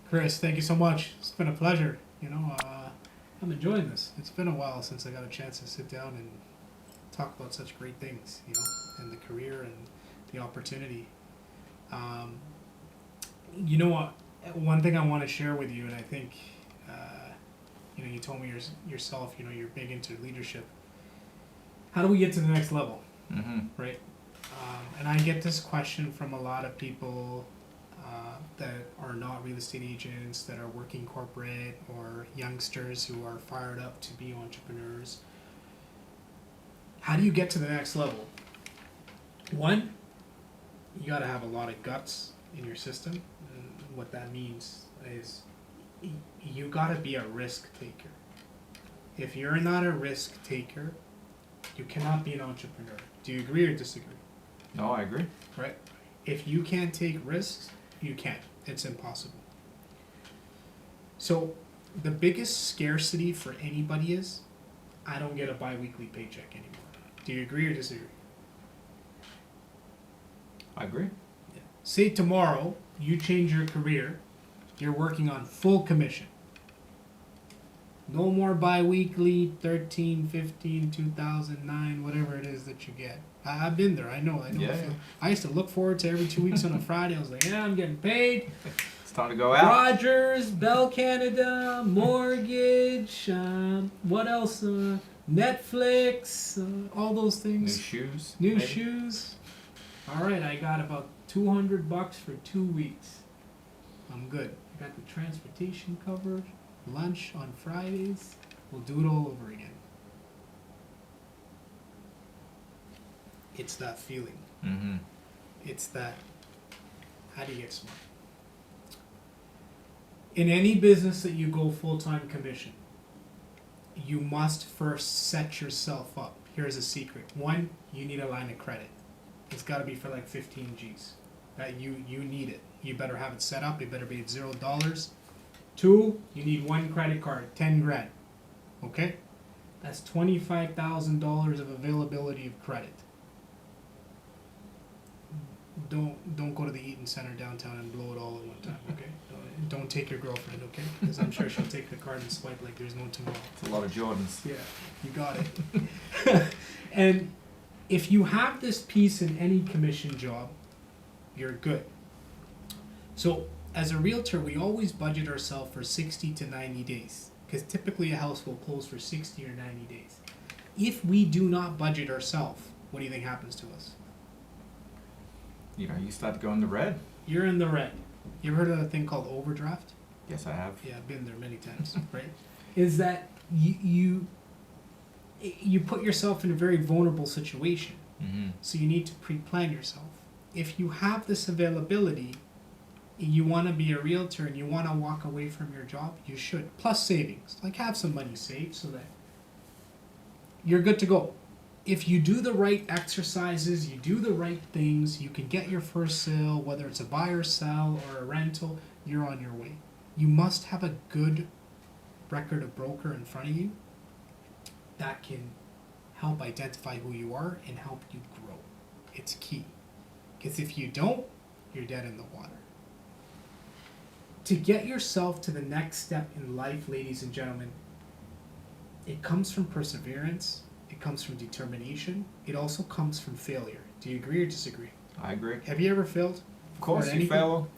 Chris, thank you so much. It's been a pleasure. You know, I'm enjoying this. It's been a while since I got a chance to sit down and talk about such great things, you know, and the career and the opportunity. You know what? One thing I want to share with you, and I think, you know, you told me yourself, you know, you're big into leadership. How do we get to the next level, right? And I get this question from a lot of people that are not real estate agents, that are working corporate, or youngsters who are fired up to be entrepreneurs. How do you get to the next level? One, you got to have a lot of guts in your system. And what that means is you got to be a risk taker. If you're not a risk taker, you cannot be an entrepreneur. Do you agree or disagree? No, I agree. Right? If you can't take risks, you can't. It's impossible. So the biggest scarcity for anybody is, I don't get a bi-weekly paycheck anymore. Do you agree or disagree? I agree. Yeah. Say tomorrow you change your career, you're working on full commission. No more bi-weekly, 13, 15, 2009, whatever it is that you get. I've been there. I know. Yeah. I used to look forward to every 2 weeks on a Friday. I was like, yeah, I'm getting paid. It's time to go out. Rogers, Bell Canada, mortgage, what else? Netflix, all those New things. shoes. New maybe? shoes. All right, I got about $200 for 2 weeks. I'm good. I got the transportation covered. Lunch on Fridays. We'll do it all over again. It's that feeling. It's that, how do you get smart? In any business that you go full-time commission, you must first set yourself up. Here's a secret. One, you need a line of credit. It's got to be for like 15 G's. That you need it. You better have it set up. It better be at $0. 2, you need one credit card, 10 grand. Okay? That's $25,000 of availability of credit. Don't go to the Eaton Center downtown and blow it all at one time, okay? Don't take your girlfriend, okay? Because I'm sure she'll take the card and swipe like there's no tomorrow. It's a lot of Jordans. Yeah, you got it. And if you have this piece in any commission job, you're good. So as a realtor, we always budget ourselves for 60 to 90 days because typically a house will close for 60 or 90 days. If we do not budget ourselves, what do you think happens to us? You know, you start to go in the red. You're in the red. You ever heard of a thing called overdraft? Yes, I have. Yeah, I've been there many times, right? Is that you put yourself in a very vulnerable situation. So you need to pre-plan yourself. If you have this availability, you want to be a realtor and you want to walk away from your job, you should. Plus savings. Like have some money saved so that you're good to go. If you do the right exercises, you do the right things, you can get your first sale, whether it's a buy or sell or a rental, you're on your way. You must have a good record of broker in front of you that can help identify who you are and help you grow. It's key. Because if you don't, you're dead in the water. To get yourself to the next step in life, ladies and gentlemen, it comes from perseverance. It comes from determination. It also comes from failure. Do you agree or disagree? I agree. Have you ever failed? Of course, Or you anything?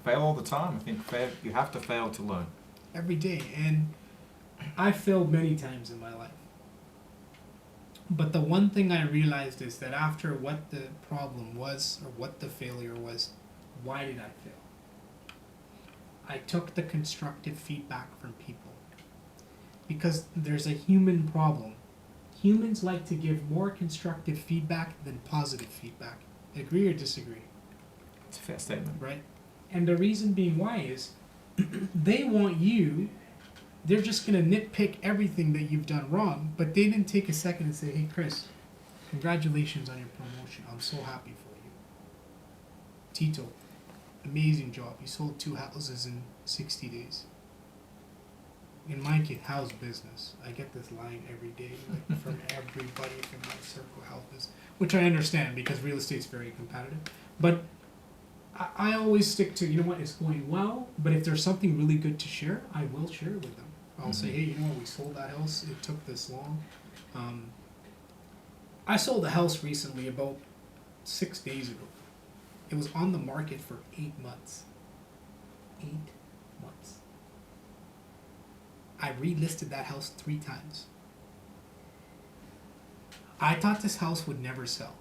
fail all the time. I think you have to fail to learn. Every day. And I failed many times in my life. But the one thing I realized is that after what the problem was, or what the failure was, why did I fail? I took the constructive feedback from people. Because there's a human problem. Humans like to give more constructive feedback than positive feedback. Agree or disagree? It's a fair statement. Right? And the reason being why is they want you, they're just going to nitpick everything that you've done wrong, but they didn't take a second and say, hey, Chris, congratulations on your promotion. I'm so happy for you. Tito, amazing job. You sold 2 houses in 60 days. In my case, how's business? I get this line every day, like from everybody from my circle, how's business? Which I understand because real estate's very competitive. But I always stick to, you know what, it's going well, but if there's something really good to share, I will share it with them. I'll say, hey, you know what, we sold that house, it took this long. I sold a house recently about 6 days ago. It was on the market for 8 months. 8 months. I relisted that house 3 times. I thought this house would never sell.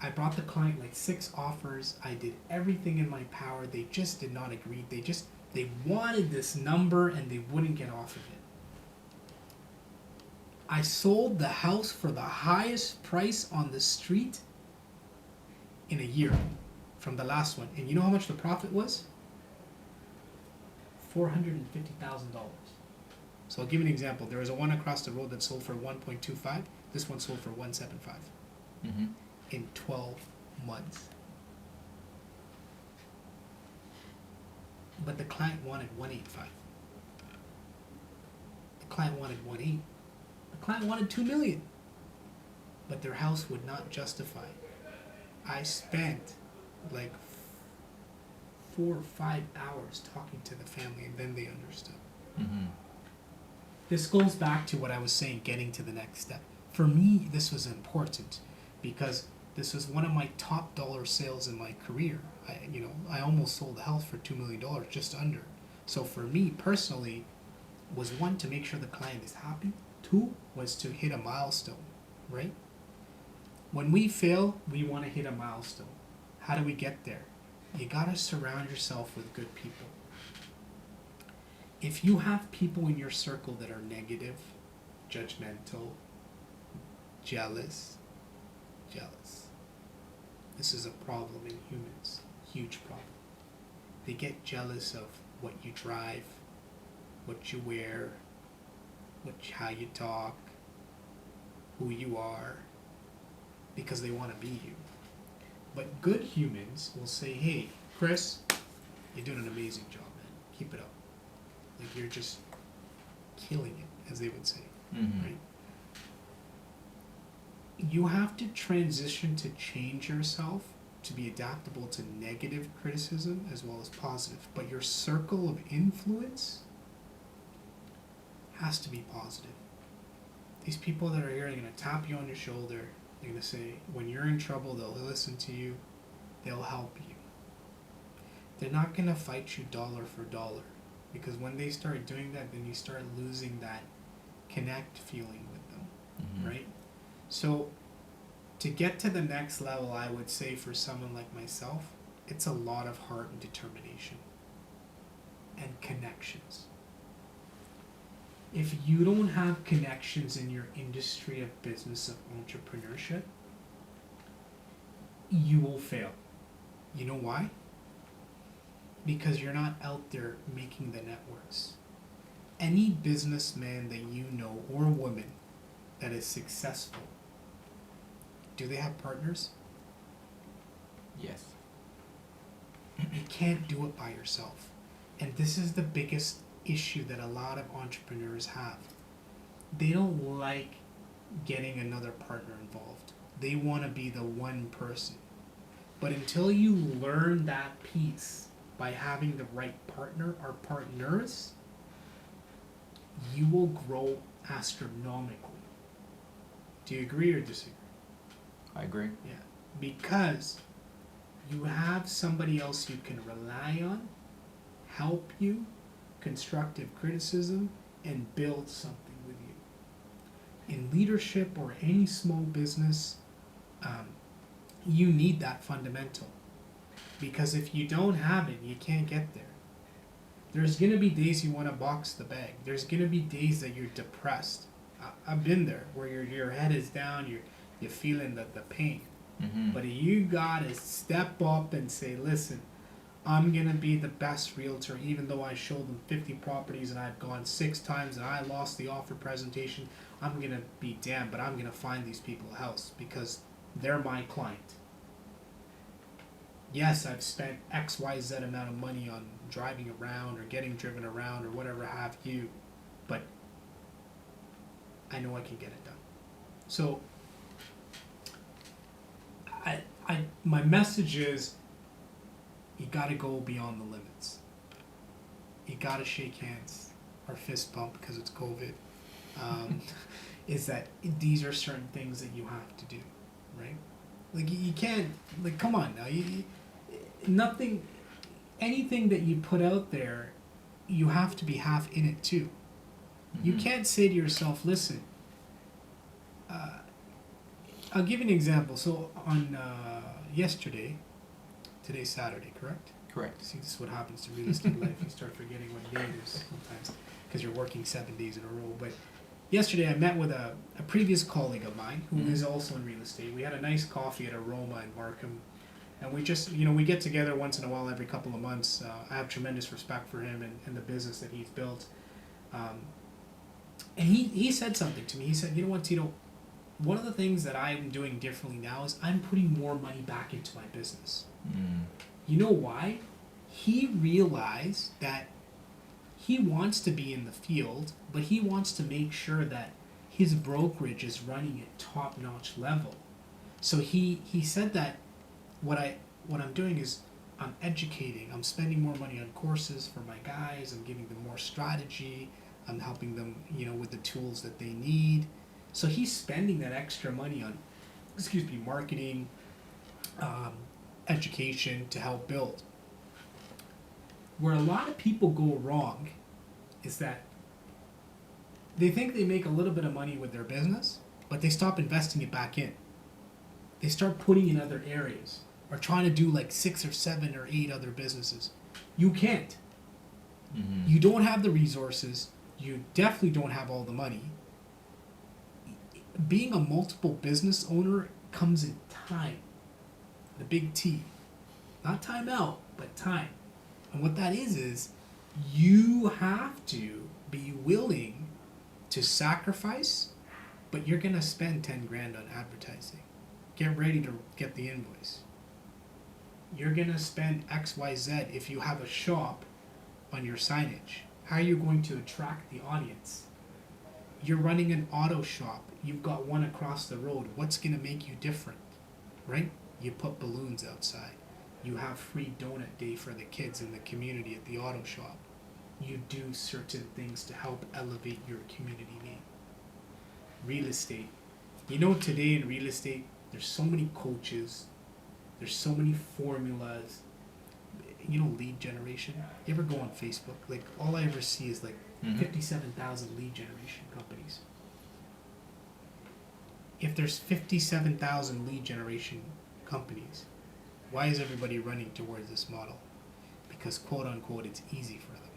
I brought the client like 6 offers. I did everything in my power. They just did not agree. They wanted this number and they wouldn't get off of it. I sold the house for the highest price on the street in a year from the last one. And you know how much the profit was? $450,000. So I'll give you an example. There was a one across the road that sold for 1.25. This one sold for 175 in 12 months. But the client wanted 185. The client wanted 1.8. The client wanted 2 million. But their house would not justify. I spent like 4 or 5 hours talking to the family, and then they understood. This goes back to what I was saying, getting to the next step. For me, this was important because this was one of my top dollar sales in my career. I almost sold the house for $2 million, just under. So for me personally, was 1, to make sure the client is happy. 2, was to hit a milestone, right? When we fail, we want to hit a milestone. How do we get there? You gotta surround yourself with good people. If you have people in your circle that are negative, judgmental, jealous, this is a problem in humans, huge problem. They get jealous of what you drive, what you wear, how you talk, who you are, because they want to be you. But good humans will say, hey, Chris, you're doing an amazing job, man. Keep it up. Like, you're just killing it, as they would say, right? You have to transition to change yourself to be adaptable to negative criticism as well as positive. But your circle of influence has to be positive. These people that are here are going to tap you on your shoulder. They're going to say, when you're in trouble, they'll listen to you. They'll help you. They're not going to fight you dollar for dollar. Because when they start doing that, then you start losing that connect feeling with them, right? So to get to the next level, I would say for someone like myself, it's a lot of heart and determination and connections. If you don't have connections in your industry of business, of entrepreneurship, you will fail. You know why? Because you're not out there making the networks. Any businessman that you know or woman that is successful, do they have partners? Yes. You can't do it by yourself. And this is the biggest issue that a lot of entrepreneurs have. They don't like getting another partner involved. They want to be the one person. But until you learn that piece by having the right partner or partners, you will grow astronomically. Do you agree or disagree? I agree. Yeah. Because you have somebody else you can rely on, help you, constructive criticism, and build something with you. In leadership or any small business, you need that fundamental. Because if you don't have it, you can't get there. There's gonna be days you want to box the bag. There's gonna be days that you're depressed. I've been there, where your head is down, you're feeling the pain. Mm-hmm. But you gotta step up and say, listen, I'm gonna be the best realtor, even though I showed them 50 properties and I've gone 6 times and I lost the offer presentation. I'm gonna be damned, but I'm gonna find these people a house because they're my client. Yes, I've spent XYZ amount of money on driving around or getting driven around or whatever have you, but I know I can get it done. So my message is, you gotta go beyond the limits. You gotta shake hands or fist bump because it's COVID. Is that these are certain things that you have to do, right? Like you can't, like, come on now, nothing, anything that you put out there, you have to be half in it too. You can't say to yourself, listen, I'll give you an example. So on yesterday, today's Saturday, correct? Correct. See, this is what happens to real estate life. You start forgetting what day it is sometimes because you're working 7 days in a row. But yesterday I met with a previous colleague of mine who is also in real estate. We had a nice coffee at Aroma in Markham. And we just, we get together once in a while, every couple of months. I have tremendous respect for him and the business that he's built. And he said something to me. He said, you know what, Tito, one of the things that I'm doing differently now is I'm putting more money back into my business. You know why? He realized that he wants to be in the field, but he wants to make sure that his brokerage is running at top-notch level. So he said that what I'm doing is I'm educating. I'm spending more money on courses for my guys. I'm giving them more strategy. I'm helping them, with the tools that they need. So he's spending that extra money on, marketing, education to help build. Where a lot of people go wrong is that they think they make a little bit of money with their business, but they stop investing it back in. They start putting in other areas or trying to do like 6 or 7 or 8 other businesses. You can't. You don't have the resources. You definitely don't have all the money. Being a multiple business owner comes in time. The big T. Not time out, but time. And what that is you have to be willing to sacrifice, but you're gonna spend 10 grand on advertising. Get ready to get the invoice. You're gonna spend XYZ if you have a shop on your signage. How are you going to attract the audience? You're running an auto shop. You've got one across the road. What's gonna make you different, right? You put balloons outside. You have free donut day for the kids in the community at the auto shop. You do certain things to help elevate your community name. Real estate. Today in real estate, there's so many coaches. There's so many formulas. Lead generation. You ever go on Facebook? Like, all I ever see is like 57,000 lead generation companies. If there's 57,000 lead generation companies, why is everybody running towards this model? Because, quote unquote, it's easy for them.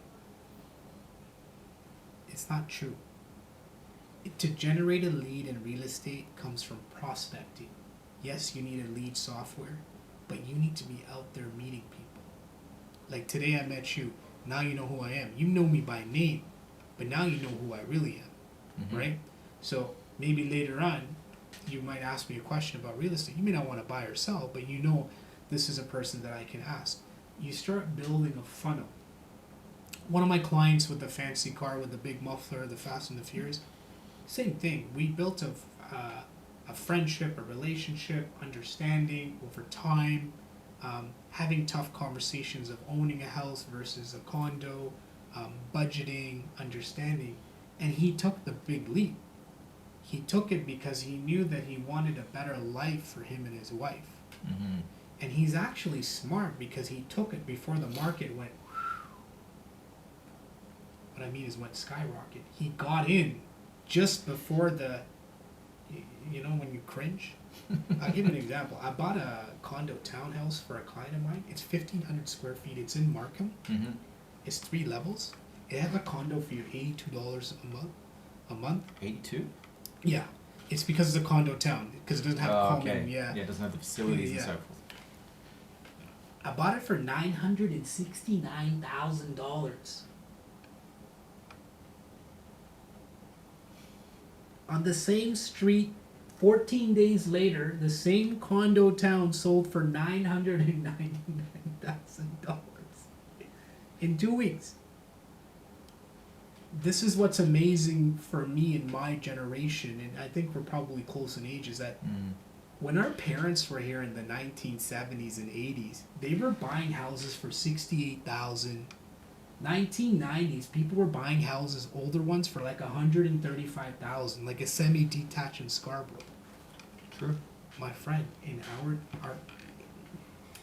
It's not true. To generate a lead in real estate comes from prospecting. Yes, you need a lead software, but you need to be out there meeting people. Like today I met you, now you know who I am. You know me by name, but now you know who I really am, right? So maybe later on, you might ask me a question about real estate. You may not want to buy or sell, but this is a person that I can ask. You start building a funnel. One of my clients with the fancy car with the big muffler, the Fast and the Furious, same thing. We built a friendship, a relationship, understanding over time, having tough conversations of owning a house versus a condo, budgeting, understanding, and he took the big leap. He took it because he knew that he wanted a better life for him and his wife. And he's actually smart because he took it before the market went, what I mean is went skyrocket. He got in just before the, when you cringe. I'll give you an example. I bought a condo townhouse for a client of mine. It's 1,500 square feet. It's in Markham. It's 3 levels. It has a condo for you, $82 a month. 82. Yeah, it's because it's a condo town because it doesn't have a common. Okay. Yeah. Yeah, it doesn't have the facilities Yeah. and so forth. I bought it for $969,000. On the same street, 14 days later, the same condo town sold for $999,000 in 2 weeks. This is what's amazing for me in my generation, and I think we're probably close in age, is that when our parents were here in the 1970s and 80s, they were buying houses for $68,000. 1990s, people were buying houses, older ones, for like $135,000, like a semi-detached in Scarborough. True. My friend, in our I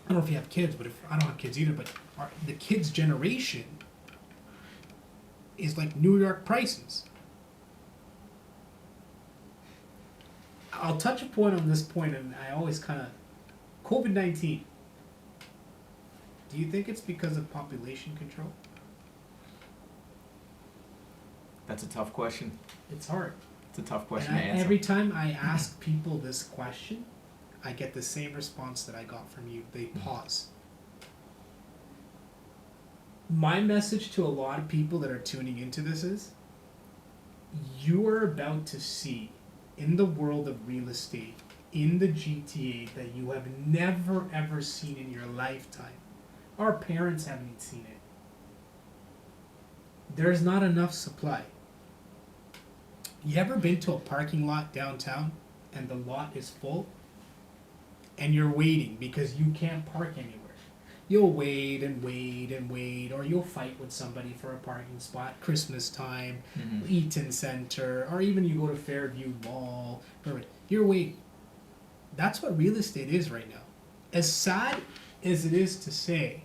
don't know if you have kids, but if I don't have kids either, but the kids' generation is like New York prices. I'll touch a point on this point, and I always kind of COVID-19. Do you think it's because of population control? That's a tough question. It's hard. It's a tough question And to answer. every time I ask people this question, I get the same response that I got from you. They pause. My message to a lot of people that are tuning into this is, you are about to see in the world of real estate, in the GTA, that you have never ever seen in your lifetime. Our parents haven't seen it. There's not enough supply. You ever been to a parking lot downtown and the lot is full and you're waiting because you can't park anywhere? You'll wait and wait and wait, or you'll fight with somebody for a parking spot, Christmas time, Eaton Center, or even you go to Fairview Mall. You're waiting. That's what real estate is right now. As sad as it is to say,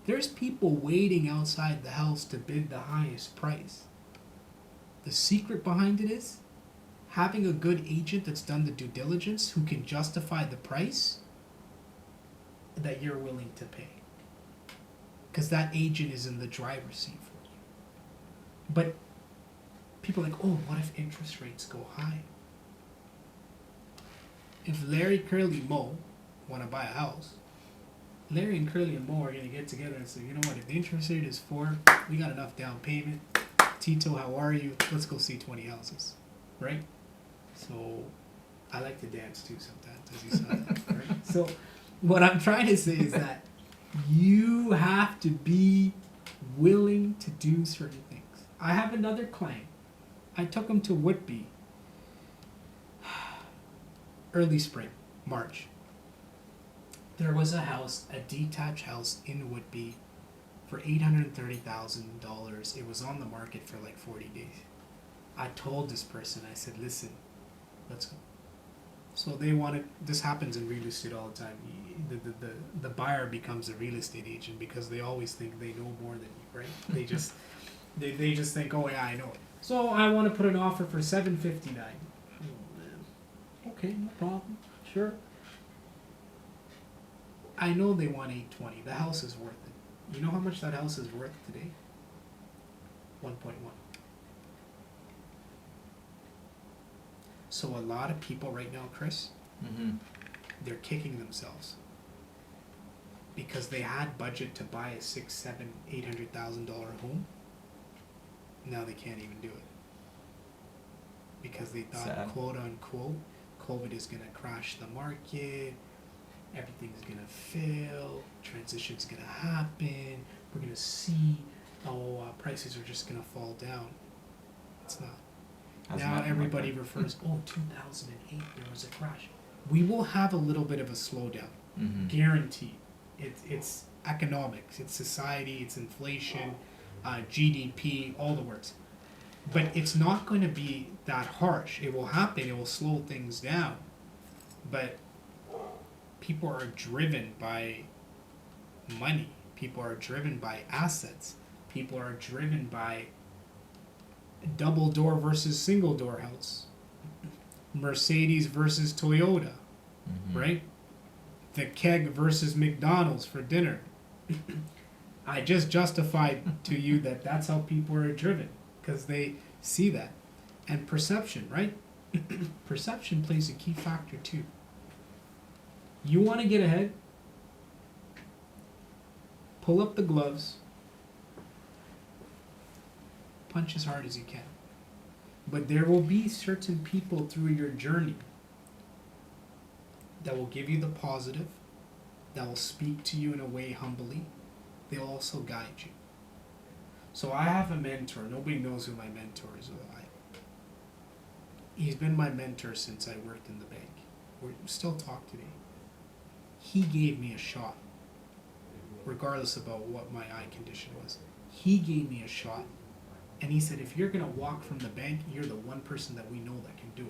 there's people waiting outside the house to bid the highest price. The secret behind it is having a good agent that's done the due diligence, who can justify the price that you're willing to pay. Because that agent is in the driver's seat for you. But people are like, oh, what if interest rates go high? If Larry, Curly, Moe want to buy a house, Larry and Curly and Moe are going to get together and say, you know what, if the interest rate is 4, we got enough down payment. Tito, how are you? Let's go see 20 houses. Right? So, I like to dance too sometimes, as you saw that, right? So, what I'm trying to say is that you have to be willing to do certain things. I have another client. I took him to Whitby early spring, March. There was a house, a detached house in Whitby for $830,000. It was on the market for like 40 days. I told this person, I said, listen, let's go. So they wanted, this happens in real estate all the time. The buyer becomes a real estate agent because they always think they know more than you, right? They just think, oh yeah, I know it. So I want to put an offer for $759. Oh man. Okay, no problem. Sure. I know they want $820. The house is worth it. You know how much that house is worth today? 1.1. So a lot of people right now, Chris, they're kicking themselves because they had budget to buy a $600,000, $700,000, $800,000 home. Now they can't even do it because they thought, sad, quote unquote, COVID is gonna crash the market. Everything's gonna fail. Transition's gonna happen. We're gonna see, prices are just gonna fall down. It's not. Now everybody refers, 2008, there was a crash. We will have a little bit of a slowdown, guaranteed. It's economics, it's society, it's inflation, GDP, all the works. But it's not going to be that harsh. It will happen, it will slow things down. But people are driven by money. People are driven by assets. People are driven by double door versus single door house, Mercedes versus Toyota, right? The keg versus McDonald's for dinner. I just justified to you that that's how people are driven, because they see that. And perception, right? Perception plays a key factor too. You want to get ahead? Pull up the gloves, punch as hard as you can. But there will be certain people through your journey that will give you the positive, that will speak to you in a way humbly. They'll also guide you. So I have a mentor. Nobody knows who my mentor is. He's been my mentor since I worked in the bank. We still talk today. He gave me a shot, regardless about what my eye condition was. He gave me a shot, and he said, if you're gonna walk from the bank, you're the one person that we know that can do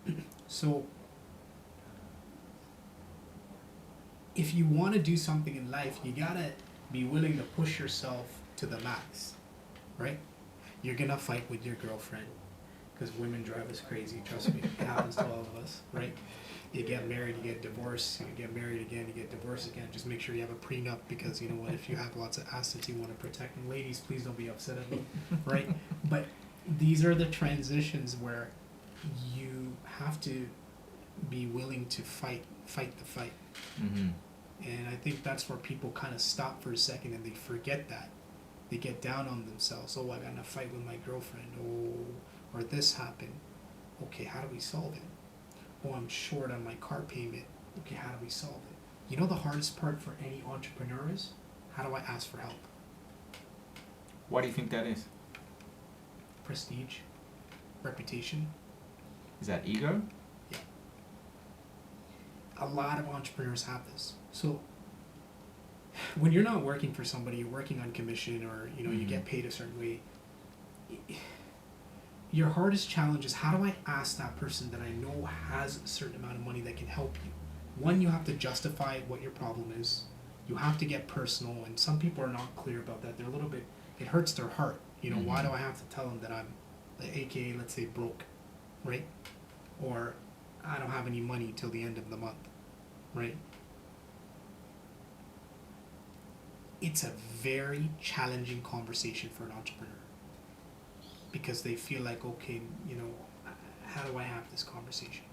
it. So, if you want to do something in life, you gotta be willing to push yourself to the max, right? You're gonna fight with your girlfriend, because women drive us crazy, trust me. It happens to all of us, right? You get married, you get divorced, you get married again, you get divorced again. Just make sure you have a prenup, because you know what, if you have lots of assets you want to protect, and ladies, please don't be upset at me, right? But these are the transitions where you have to be willing to fight the fight. Mm-hmm. And I think that's where people kind of stop for a second and they forget that. They get down on themselves. Oh, I got in a fight with my girlfriend. Oh, or this happened. Okay, how do we solve it? Oh, I'm short on my car payment. Okay, how do we solve it? You know the hardest part for any entrepreneur is? How do I ask for help? Why do you think that is? Prestige, reputation. Is that ego? A lot of entrepreneurs have this. So when you're not working for somebody, you're working on commission, or you know, you get paid a certain way. Your hardest challenge is, how do I ask that person that I know has a certain amount of money that can help you? One, you have to justify what your problem is. You have to get personal, and some people are not clear about that. They're a little bit, it hurts their heart. You know, why do I have to tell them that I'm, AKA, let's say, broke, right? Or I don't have any money till the end of the month, right? It's a very challenging conversation for an entrepreneur, because they feel like, okay, you know, how do I have this conversation?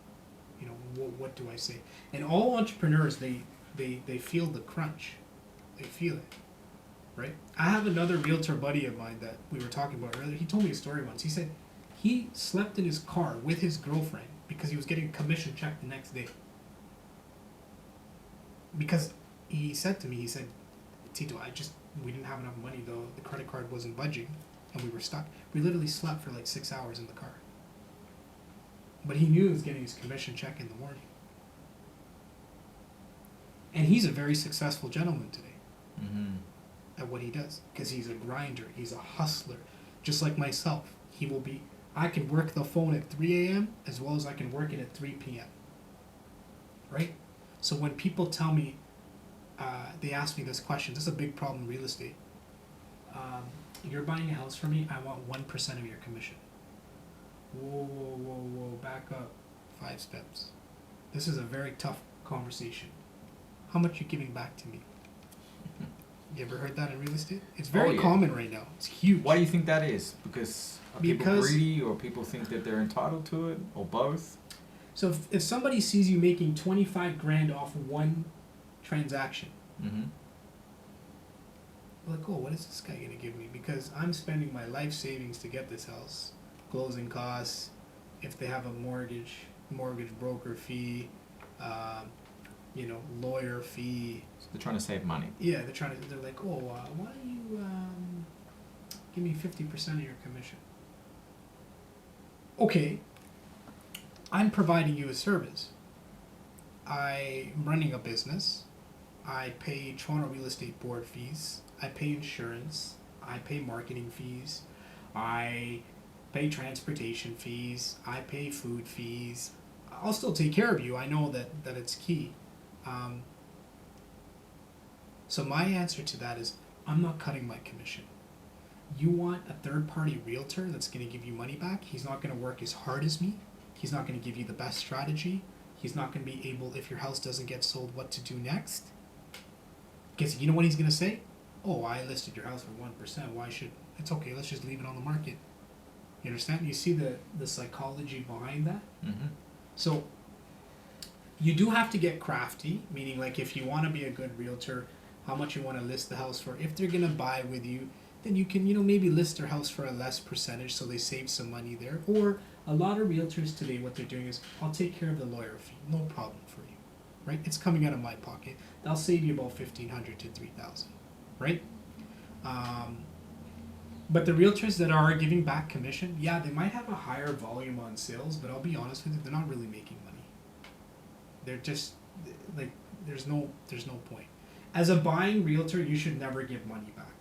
You know, what do I say? And all entrepreneurs, they feel the crunch. They feel it, right? I have another realtor buddy of mine that we were talking about earlier. He told me a story once. He said he slept in his car with his girlfriend because he was getting a commission check the next day. Because he said to me, he said, Tito, we didn't have enough money, though. The credit card wasn't budging, and we were stuck. We literally slept for like 6 hours in the car. But he knew he was getting his commission check in the morning. And he's a very successful gentleman today at what he does, because he's a grinder, he's a hustler, just like myself. I can work the phone at 3 a.m. as well as I can work it at 3 p.m. Right? So when people tell me, they ask me this question, this is a big problem in real estate. You're buying a house for me, I want 1% of your commission. Whoa, back up 5 steps. This is a very tough conversation. How much you giving back to me? You ever heard that in real estate? It's very common right now. It's huge. Why do you think that is? Because people greedy, or people think that they're entitled to it, or both? So if somebody sees you making 25 grand off one transaction, like, oh, what is this guy gonna give me? Because I'm spending my life savings to get this house, closing costs, if they have a mortgage broker fee, you know, lawyer fee. So they're trying to save money. Yeah, they're like, oh, why don't you give me 50% of your commission? Okay, I'm providing you a service. I'm running a business. I pay Toronto Real Estate Board fees. I pay insurance. I pay marketing fees. I pay transportation fees. I pay food fees. I'll still take care of you. I know that it's key. So my answer to that is, I'm not cutting my commission. You want a third-party realtor that's going to give you money back? He's not going to work as hard as me. He's not going to give you the best strategy. He's not going to be able, if your house doesn't get sold, what to do next. Because you know what he's gonna say? Oh, I listed your house for 1%. Why should it's okay? Let's just leave it on the market. You understand? You see the psychology behind that. Mm-hmm. So you do have to get crafty, meaning like if you want to be a good realtor, how much you want to list the house for. If they're gonna buy with you, then you can maybe list their house for a less percentage so they save some money there. Or a lot of realtors today, what they're doing is, I'll take care of the lawyer fee, no problem for you, right? It's coming out of my pocket. They'll save you about $1,500 to $3,000, right? But the realtors that are giving back commission, yeah, they might have a higher volume on sales, but I'll be honest with you, they're not really making money. They're just like there's no point. As a buying realtor, you should never give money back,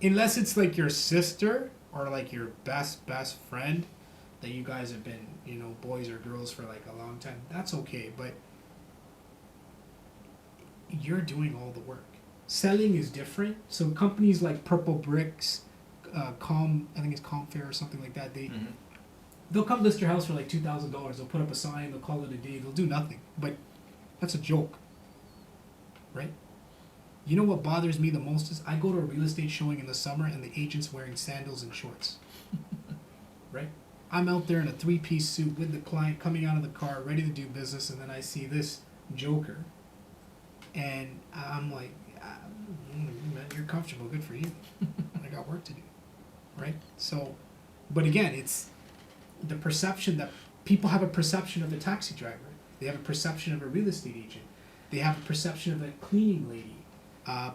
unless it's like your sister or like your best friend that you guys have been boys or girls for like a long time. That's okay, but you're doing all the work. Selling is different. So companies like Purple Bricks, I think it's Comfair or something like that. They'll come list your house for like $2,000. They'll put up a sign. They'll call it a day. They'll do nothing. But that's a joke, right? You know what bothers me the most is I go to a real estate showing in the summer and the agent's wearing sandals and shorts, right? I'm out there in a 3-piece suit with the client coming out of the car, ready to do business, and then I see this joker, and I'm like, man, you're comfortable. Good for you. I got work to do, right? So, but again, it's the perception that people have a perception of a taxi driver. They have a perception of a real estate agent. They have a perception of a cleaning lady.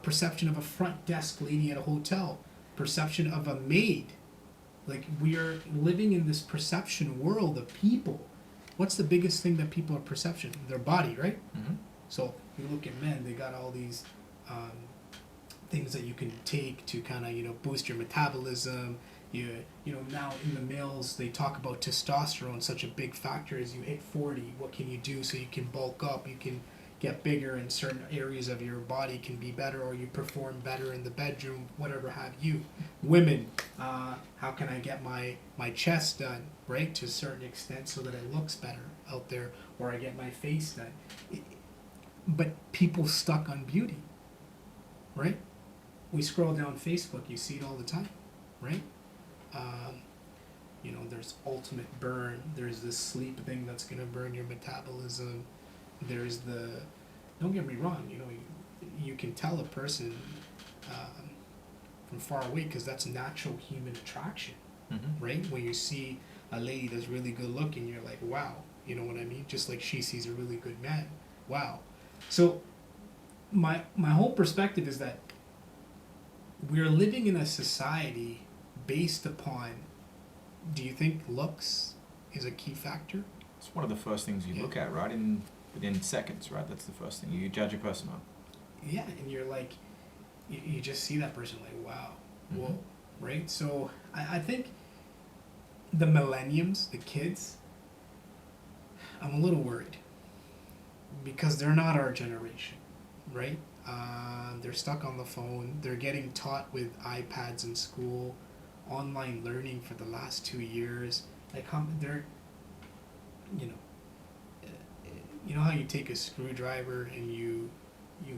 Perception of a front desk lady at a hotel. Perception of a maid. Like, we are living in this perception world of people. What's the biggest thing that people are perception? Their body, right? Mm-hmm. So you look at men, they got all these things that you can take to kind of boost your metabolism. Now in the males they talk about testosterone, such a big factor. As you hit 40, what can you do so you can bulk up, you can get bigger in certain areas of your body, can be better, or you perform better in the bedroom, whatever have you. Women, how can I get my chest done, right, to a certain extent so that it looks better out there, or I get my face done. But people stuck on beauty, right? We scroll down Facebook, you see it all the time, right? There's ultimate burn. There's this sleep thing that's gonna burn your metabolism. There's don't get me wrong, you can tell a person from far away because that's natural human attraction, Mm-hmm. right? When you see a lady that's really good looking, you're like, wow, you know what I mean? Just like she sees a really good man, wow. So my whole perspective is that we're living in a society based upon, do you think looks is a key factor? It's one of the first things you look at, right? Within seconds, right? That's the first thing you judge a person on. Yeah, and you're like, you just see that person like, wow, Mm-hmm. whoa, right? So I think the millenniums, the kids, I'm a little worried because they're not our generation, right? They're stuck on the phone. They're getting taught with iPads in school, online learning for the last 2 years. Like they're, you know how you take a screwdriver and you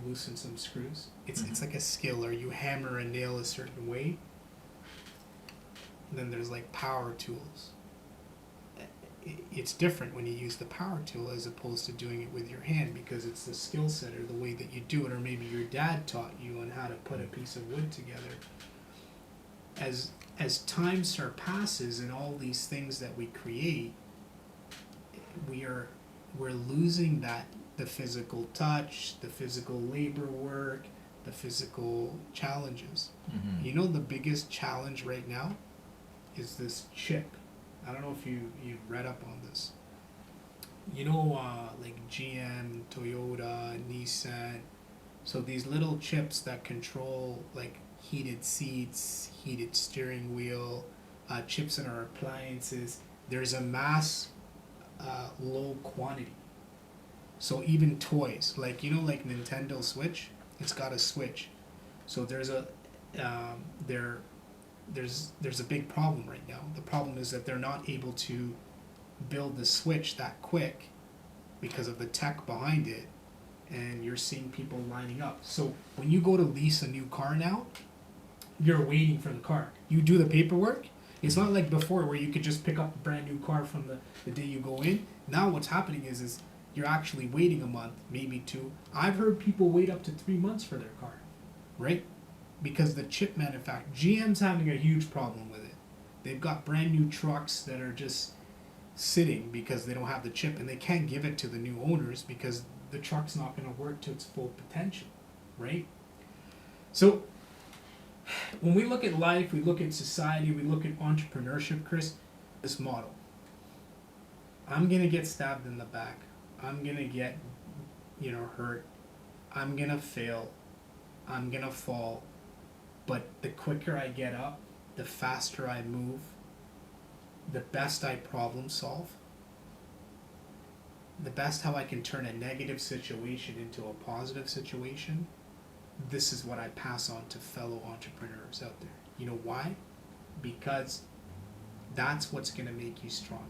loosen some screws? It's like a skill, or you hammer a nail a certain way. And then there's like power tools. It's different when you use the power tool as opposed to doing it with your hand, because it's the skill set or the way that you do it, or maybe your dad taught you on how to put a piece of wood together. As time surpasses and all these things that we create, we're losing the physical touch, the physical labor work, the physical challenges. Mm-hmm. The biggest challenge right now is this chip. I don't know if you've read up on this. Like GM, Toyota, Nissan. So these little chips that control like heated seats, heated steering wheel, chips in our appliances. There's a mass low quantity. So even toys, like like Nintendo Switch, it's got a switch. So there's a there's a big problem right now. The problem is that they're not able to build the switch that quick because of the tech behind it and you're seeing people lining up. So when you go to lease a new car now, you're waiting for the car. You do the paperwork. It's not like before where you could just pick up a brand new car from the day you go in. Now what's happening is you're actually waiting a month, maybe two. I've heard people wait up to 3 months for their car, right? Because the chip manufacturer, GM's having a huge problem with it. They've got brand new trucks that are just sitting because they don't have the chip, and they can't give it to the new owners because the truck's not going to work to its full potential, right? So when we look at life, we look at society, we look at entrepreneurship, Chris, this model. I'm going to get stabbed in the back. I'm going to get, hurt. I'm going to fail. I'm going to fall. But the quicker I get up, the faster I move, the best I problem solve, the best how I can turn a negative situation into a positive situation. This is what I pass on to fellow entrepreneurs out there. You know why? Because that's what's going to make you stronger.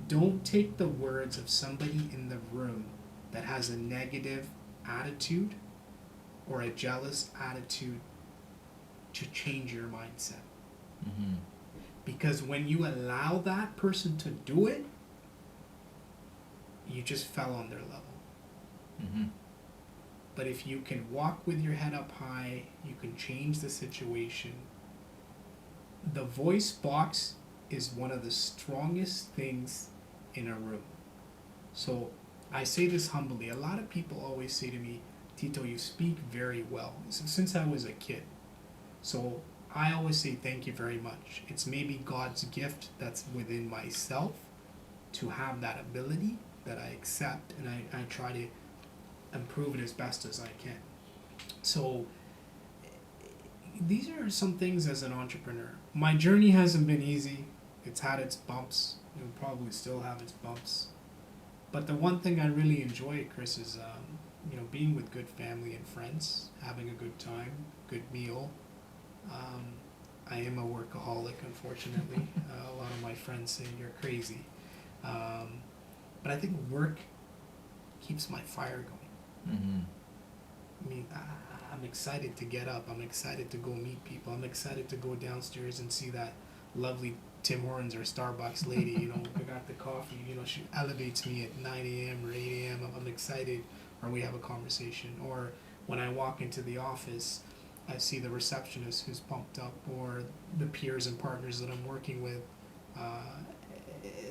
Don't take the words of somebody in the room that has a negative attitude or a jealous attitude to change your mindset. Mm-hmm. Because when you allow that person to do it, you just fell on their level. Mm-hmm. But if you can walk with your head up high, you can change the situation. The voice box is one of the strongest things in a room. So I say this humbly. A lot of people always say to me, Tito, you speak very well. Since I was a kid. So I always say thank you very much. It's maybe God's gift that's within myself to have that ability that I accept, and I try to improve it as best as I can. So these are some things as an entrepreneur. My journey hasn't been easy. It's had its bumps. It will probably still have its bumps. But the one thing I really enjoy, Chris, is being with good family and friends, having a good time, good meal. I am a workaholic, unfortunately. A lot of my friends say you're crazy. But I think work keeps my fire going. Mm-hmm. I mean, I'm excited to get up. I'm excited to go meet people. I'm excited to go downstairs and see that lovely Tim Hortons or Starbucks lady. I got the coffee. She elevates me at 9 a.m. or 8 a.m. I'm excited, or we have a conversation. Or when I walk into the office, I see the receptionist who's pumped up, or the peers and partners that I'm working with.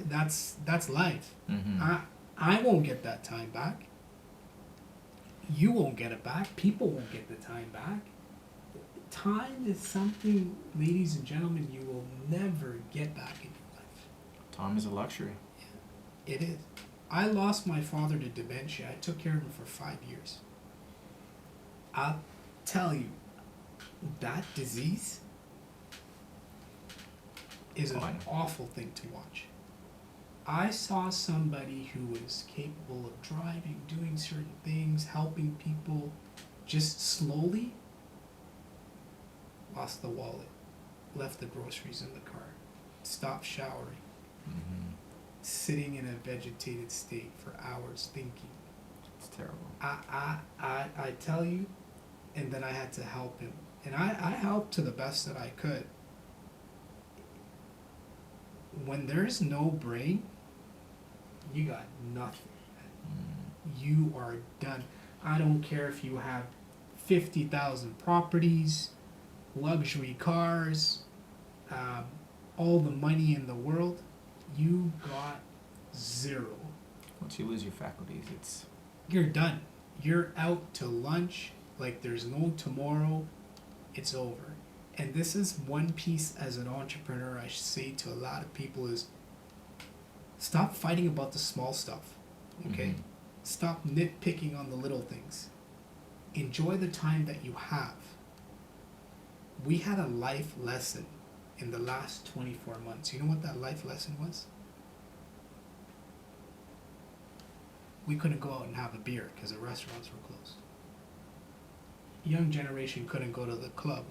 That's life. Mm-hmm. I won't get that time back. You won't get it back. People won't get the time back. Time is something, ladies and gentlemen, you will never get back in your life. Time is a luxury. Yeah, it is. I lost my father to dementia. I took care of him for 5 years. I'll tell you, that disease is an awful thing to watch. I saw somebody who was capable of driving, doing certain things, helping people, just slowly lost the wallet, left the groceries in the car, stopped showering, Mm-hmm. sitting in a vegetated state for hours thinking. It's terrible. I tell you, and then I had to help him. And I helped to the best that I could. When there's no brain, you got nothing. You are done. I don't care if you have 50,000 properties, luxury cars, all the money in the world. You got zero. Once you lose your faculties, You're done. You're out to lunch like there's no tomorrow. It's over. And this is one piece as an entrepreneur I say to a lot of people is stop fighting about the small stuff. Okay? Mm-hmm. Stop nitpicking on the little things. Enjoy the time that you have. We had a life lesson in the last 24 months. You know what that life lesson was? We couldn't go out and have a beer because the restaurants were closed. Young generation couldn't go to the club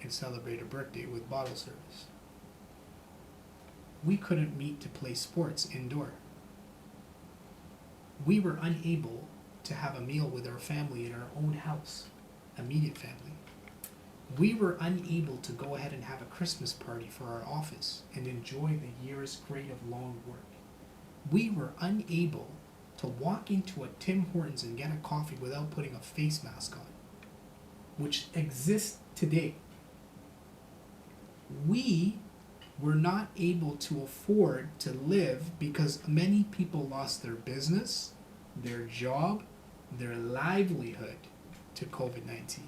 and celebrate a birthday with bottle service. We couldn't meet to play sports indoor. We were unable to have a meal with our family in our own house, immediate family. We were unable to go ahead and have a Christmas party for our office and enjoy the year's grade of long work. We were unable to walk into a Tim Hortons and get a coffee without putting a face mask on, which exists today. We were not able to afford to live because many people lost their business, their job, their livelihood to COVID-19.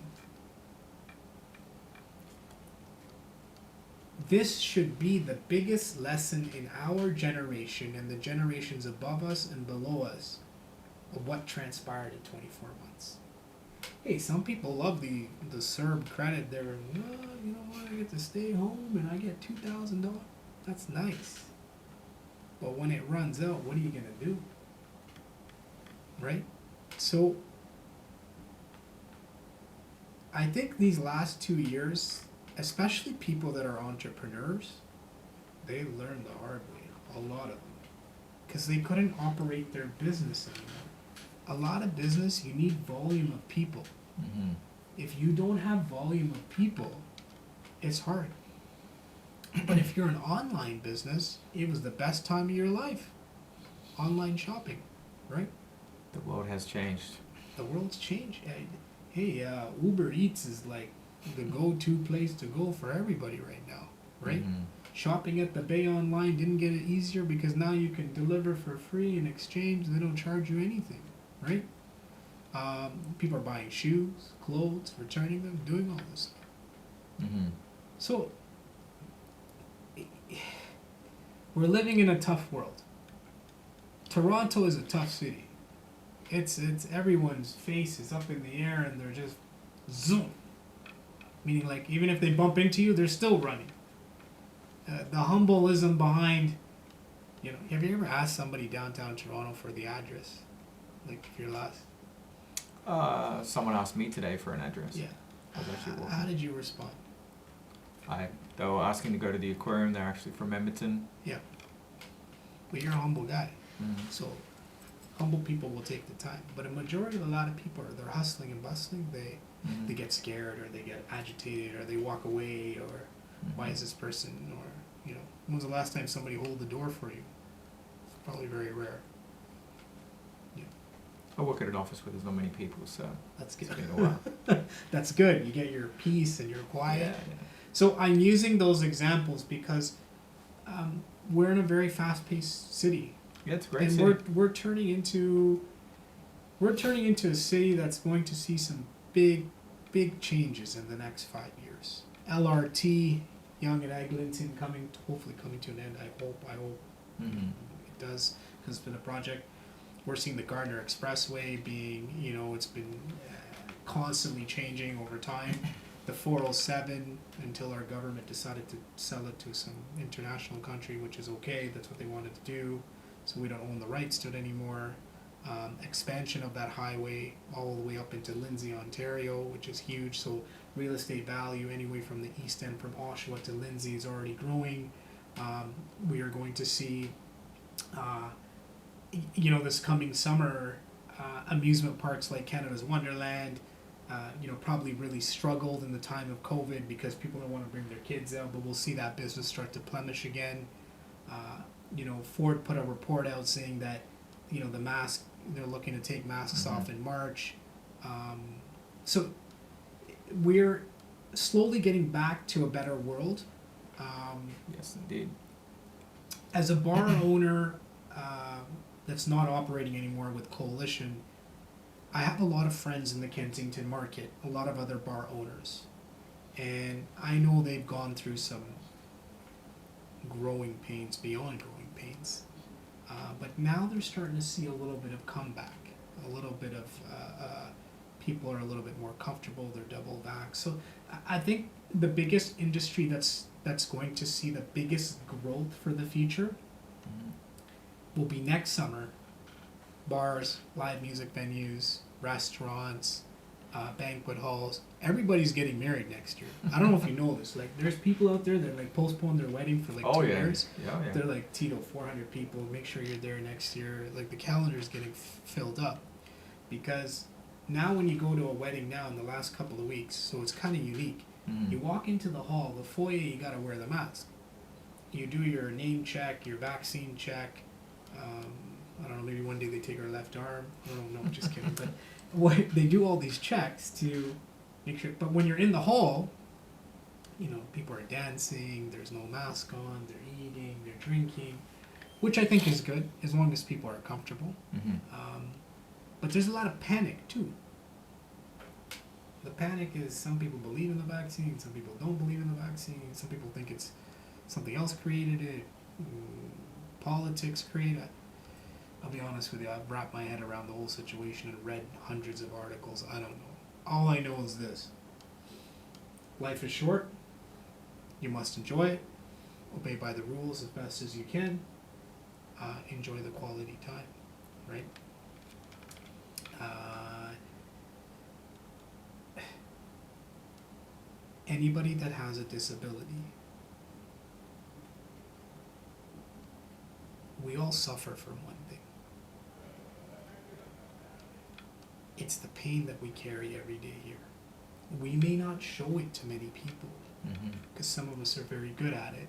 This should be the biggest lesson in our generation and the generations above us and below us of what transpired in 24 months. Hey, some people love the CERB credit. They're, well, you know what, I get to stay home and I get $2,000. That's nice. But when it runs out, what are you going to do? Right? So, I think these last 2 years, especially people that are entrepreneurs, they learned the hard way, a lot of them, because they couldn't operate their business anymore. A lot of business, you need volume of people. Mm-hmm. If you don't have volume of people, it's hard. But if you're an online business, it was the best time of your life. Online shopping, right? The world has changed. The world's changed. Hey, Uber Eats is like the go-to place to go for everybody right now, right? Mm-hmm. Shopping at the Bay online didn't get it easier because now you can deliver for free in exchange. They don't charge you anything, right? People are buying shoes, clothes, returning them, doing all this stuff. Mm-hmm. So, we're living in a tough world. Toronto is a tough city. It's everyone's face is up in the air and they're just zoom. Meaning, like, even if they bump into you, they're still running. The humbleism behind, you know, have you ever asked somebody downtown Toronto for the address? Like, if you're lost? Someone asked me today for an address. Yeah. I was actually walking. How did you respond? They were asking to go to the aquarium. They're actually from Edmonton. Yeah. But you're a humble guy. Mm-hmm. So, humble people will take the time. But a lot of people, they're hustling and bustling. Mm-hmm. They get scared or they get agitated or they walk away or Mm-hmm. why is this person, or, you know, when was the last time somebody hold the door for you? It's probably very rare. I work at an office where there's not many people, so That's it's good. been a while. That's good. You get your peace and you're quiet. Yeah. So I'm using those examples because we're in a very fast-paced city. Yeah, it's a great And city. we're turning into a city that's going to see some big changes in the next 5 years. LRT, Yonge and Eglinton hopefully coming to an end. I hope Mm-hmm. it does, because it's been a project. We're seeing the Gardner Expressway being, you know, it's been constantly changing over time. The 407, until our government decided to sell it to some international country, which is okay. That's what they wanted to do. So we don't own the rights to it anymore. Expansion of that highway all the way up into Lindsay, Ontario, which is huge. So real estate value anyway from the east end, from Oshawa to Lindsay, is already growing. We are going to see, you know, this coming summer, amusement parks like Canada's Wonderland, you know, probably really struggled in the time of COVID because people don't want to bring their kids out, but we'll see that business start to plenish again. You know, Ford put a report out saying that, you know, they're looking to take masks Mm-hmm. off in March. So we're slowly getting back to a better world. Yes, indeed. As a bar owner that's not operating anymore with Coalition, I have a lot of friends in the Kensington market, a lot of other bar owners. And I know they've gone through some growing pains, beyond growing pains. But now they're starting to see a little bit of comeback, a little bit of people are a little bit more comfortable, they're double vax. So I think the biggest industry that's going to see the biggest growth for the future Mm-hmm. will be next summer. Bars, live music venues, restaurants, banquet halls. Everybody's getting married next year. I don't know if you know this. Like, there's people out there that like postpone their wedding for like 2 years. Yeah, yeah. They're like, Tito, 400 people. Make sure you're there next year. Like, the calendar's getting filled up. because now when you go to a wedding now in the last couple of weeks, so it's kind of unique. You walk into the hall, the foyer, you gotta wear the mask. You do your name check, your vaccine check. I don't know, maybe one day they take our left arm. I don't know, I'm just kidding. But they do all these checks to make sure. But when you're in the hall, you know, people are dancing, there's no mask on, they're eating, they're drinking, which I think is good as long as people are comfortable. But there's a lot of panic too. The panic is some people believe in the vaccine, some people don't believe in the vaccine, some people think it's something else created it, politics created it. I'll be honest with you, I've wrapped my head around the whole situation and read hundreds of articles. I don't know. All I know is this. Life is short. You must enjoy it. Obey by the rules as best as you can. Enjoy the quality time, right? Anybody that has a disability, we all suffer from one thing. It's the pain that we carry every day here. We may not show it to many people because some of us are very good at it.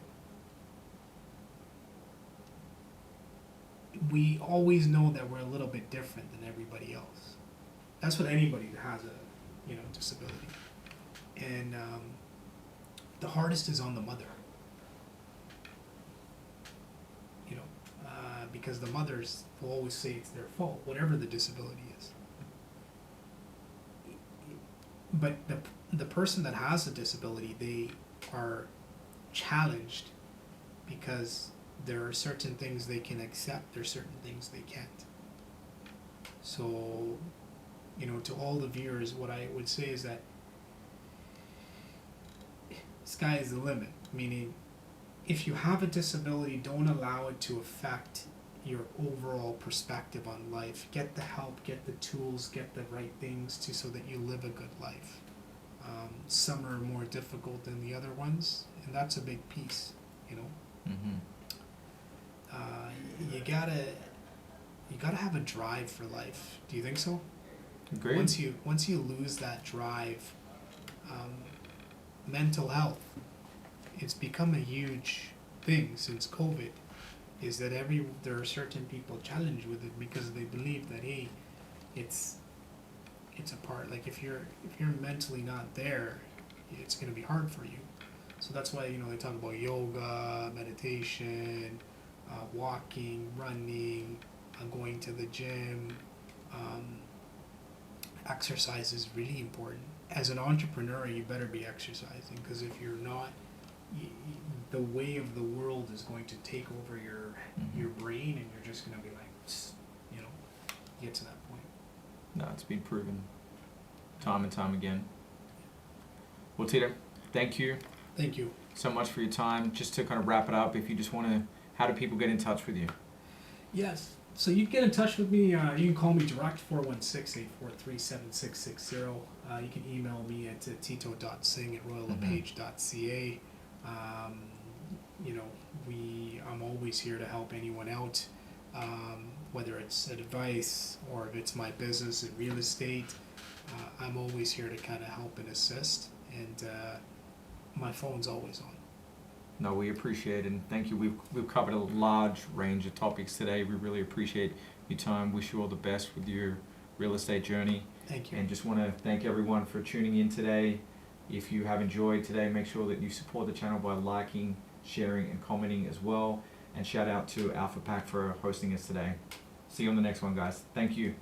We always know that we're a little bit different than everybody else. That's what anybody that has a, you know, disability. And the hardest is on the mother. You know, because the mothers will always say it's their fault, whatever the disability is. But the person that has a disability, they are challenged because there are certain things they can accept, there are certain things they can't. So, you know, to all the viewers, what I would say is that sky is the limit, meaning if you have a disability, don't allow it to affect your overall perspective on life. Get the help, get the tools, get the right things so that you live a good life. Some are more difficult than the other ones, and that's a big piece, you know. You gotta have a drive for life. Do you think so? Agreed. Once you lose that drive, mental health, it's become a huge thing since COVID. Is that there are certain people challenged with it because they believe that, hey, it's a part, like if you're mentally not there, it's going to be hard for you. So that's why, you know, they talk about yoga, meditation, walking, running, going to the gym. Exercise is really important. As an entrepreneur, you better be exercising, because if you're not, the way of the world is going to take over your brain, and you're just going to be like, you know, get to that point. No, it's been proven time and time again. Well, Tito, thank you. Thank you so much for your time. Just to kind of wrap it up, if you just want to, how do people get in touch with you? Yes. So you can get in touch with me. You can call me direct, 416-843-7660. You can email me at tito.singh@royallepage.ca. You know, I'm always here to help anyone out, whether it's advice or if it's my business in real estate. I'm always here to kind of help and assist, and my phone's always on. No, we appreciate it, and thank you. We've covered a large range of topics today. We really appreciate your time. Wish you all the best with your real estate journey. Thank you. And just want to thank everyone for tuning in today. If you have enjoyed today, make sure that you support the channel by liking, sharing, and commenting as well. And shout out to Alpha Pack for hosting us today. See you on the next one, guys. Thank you.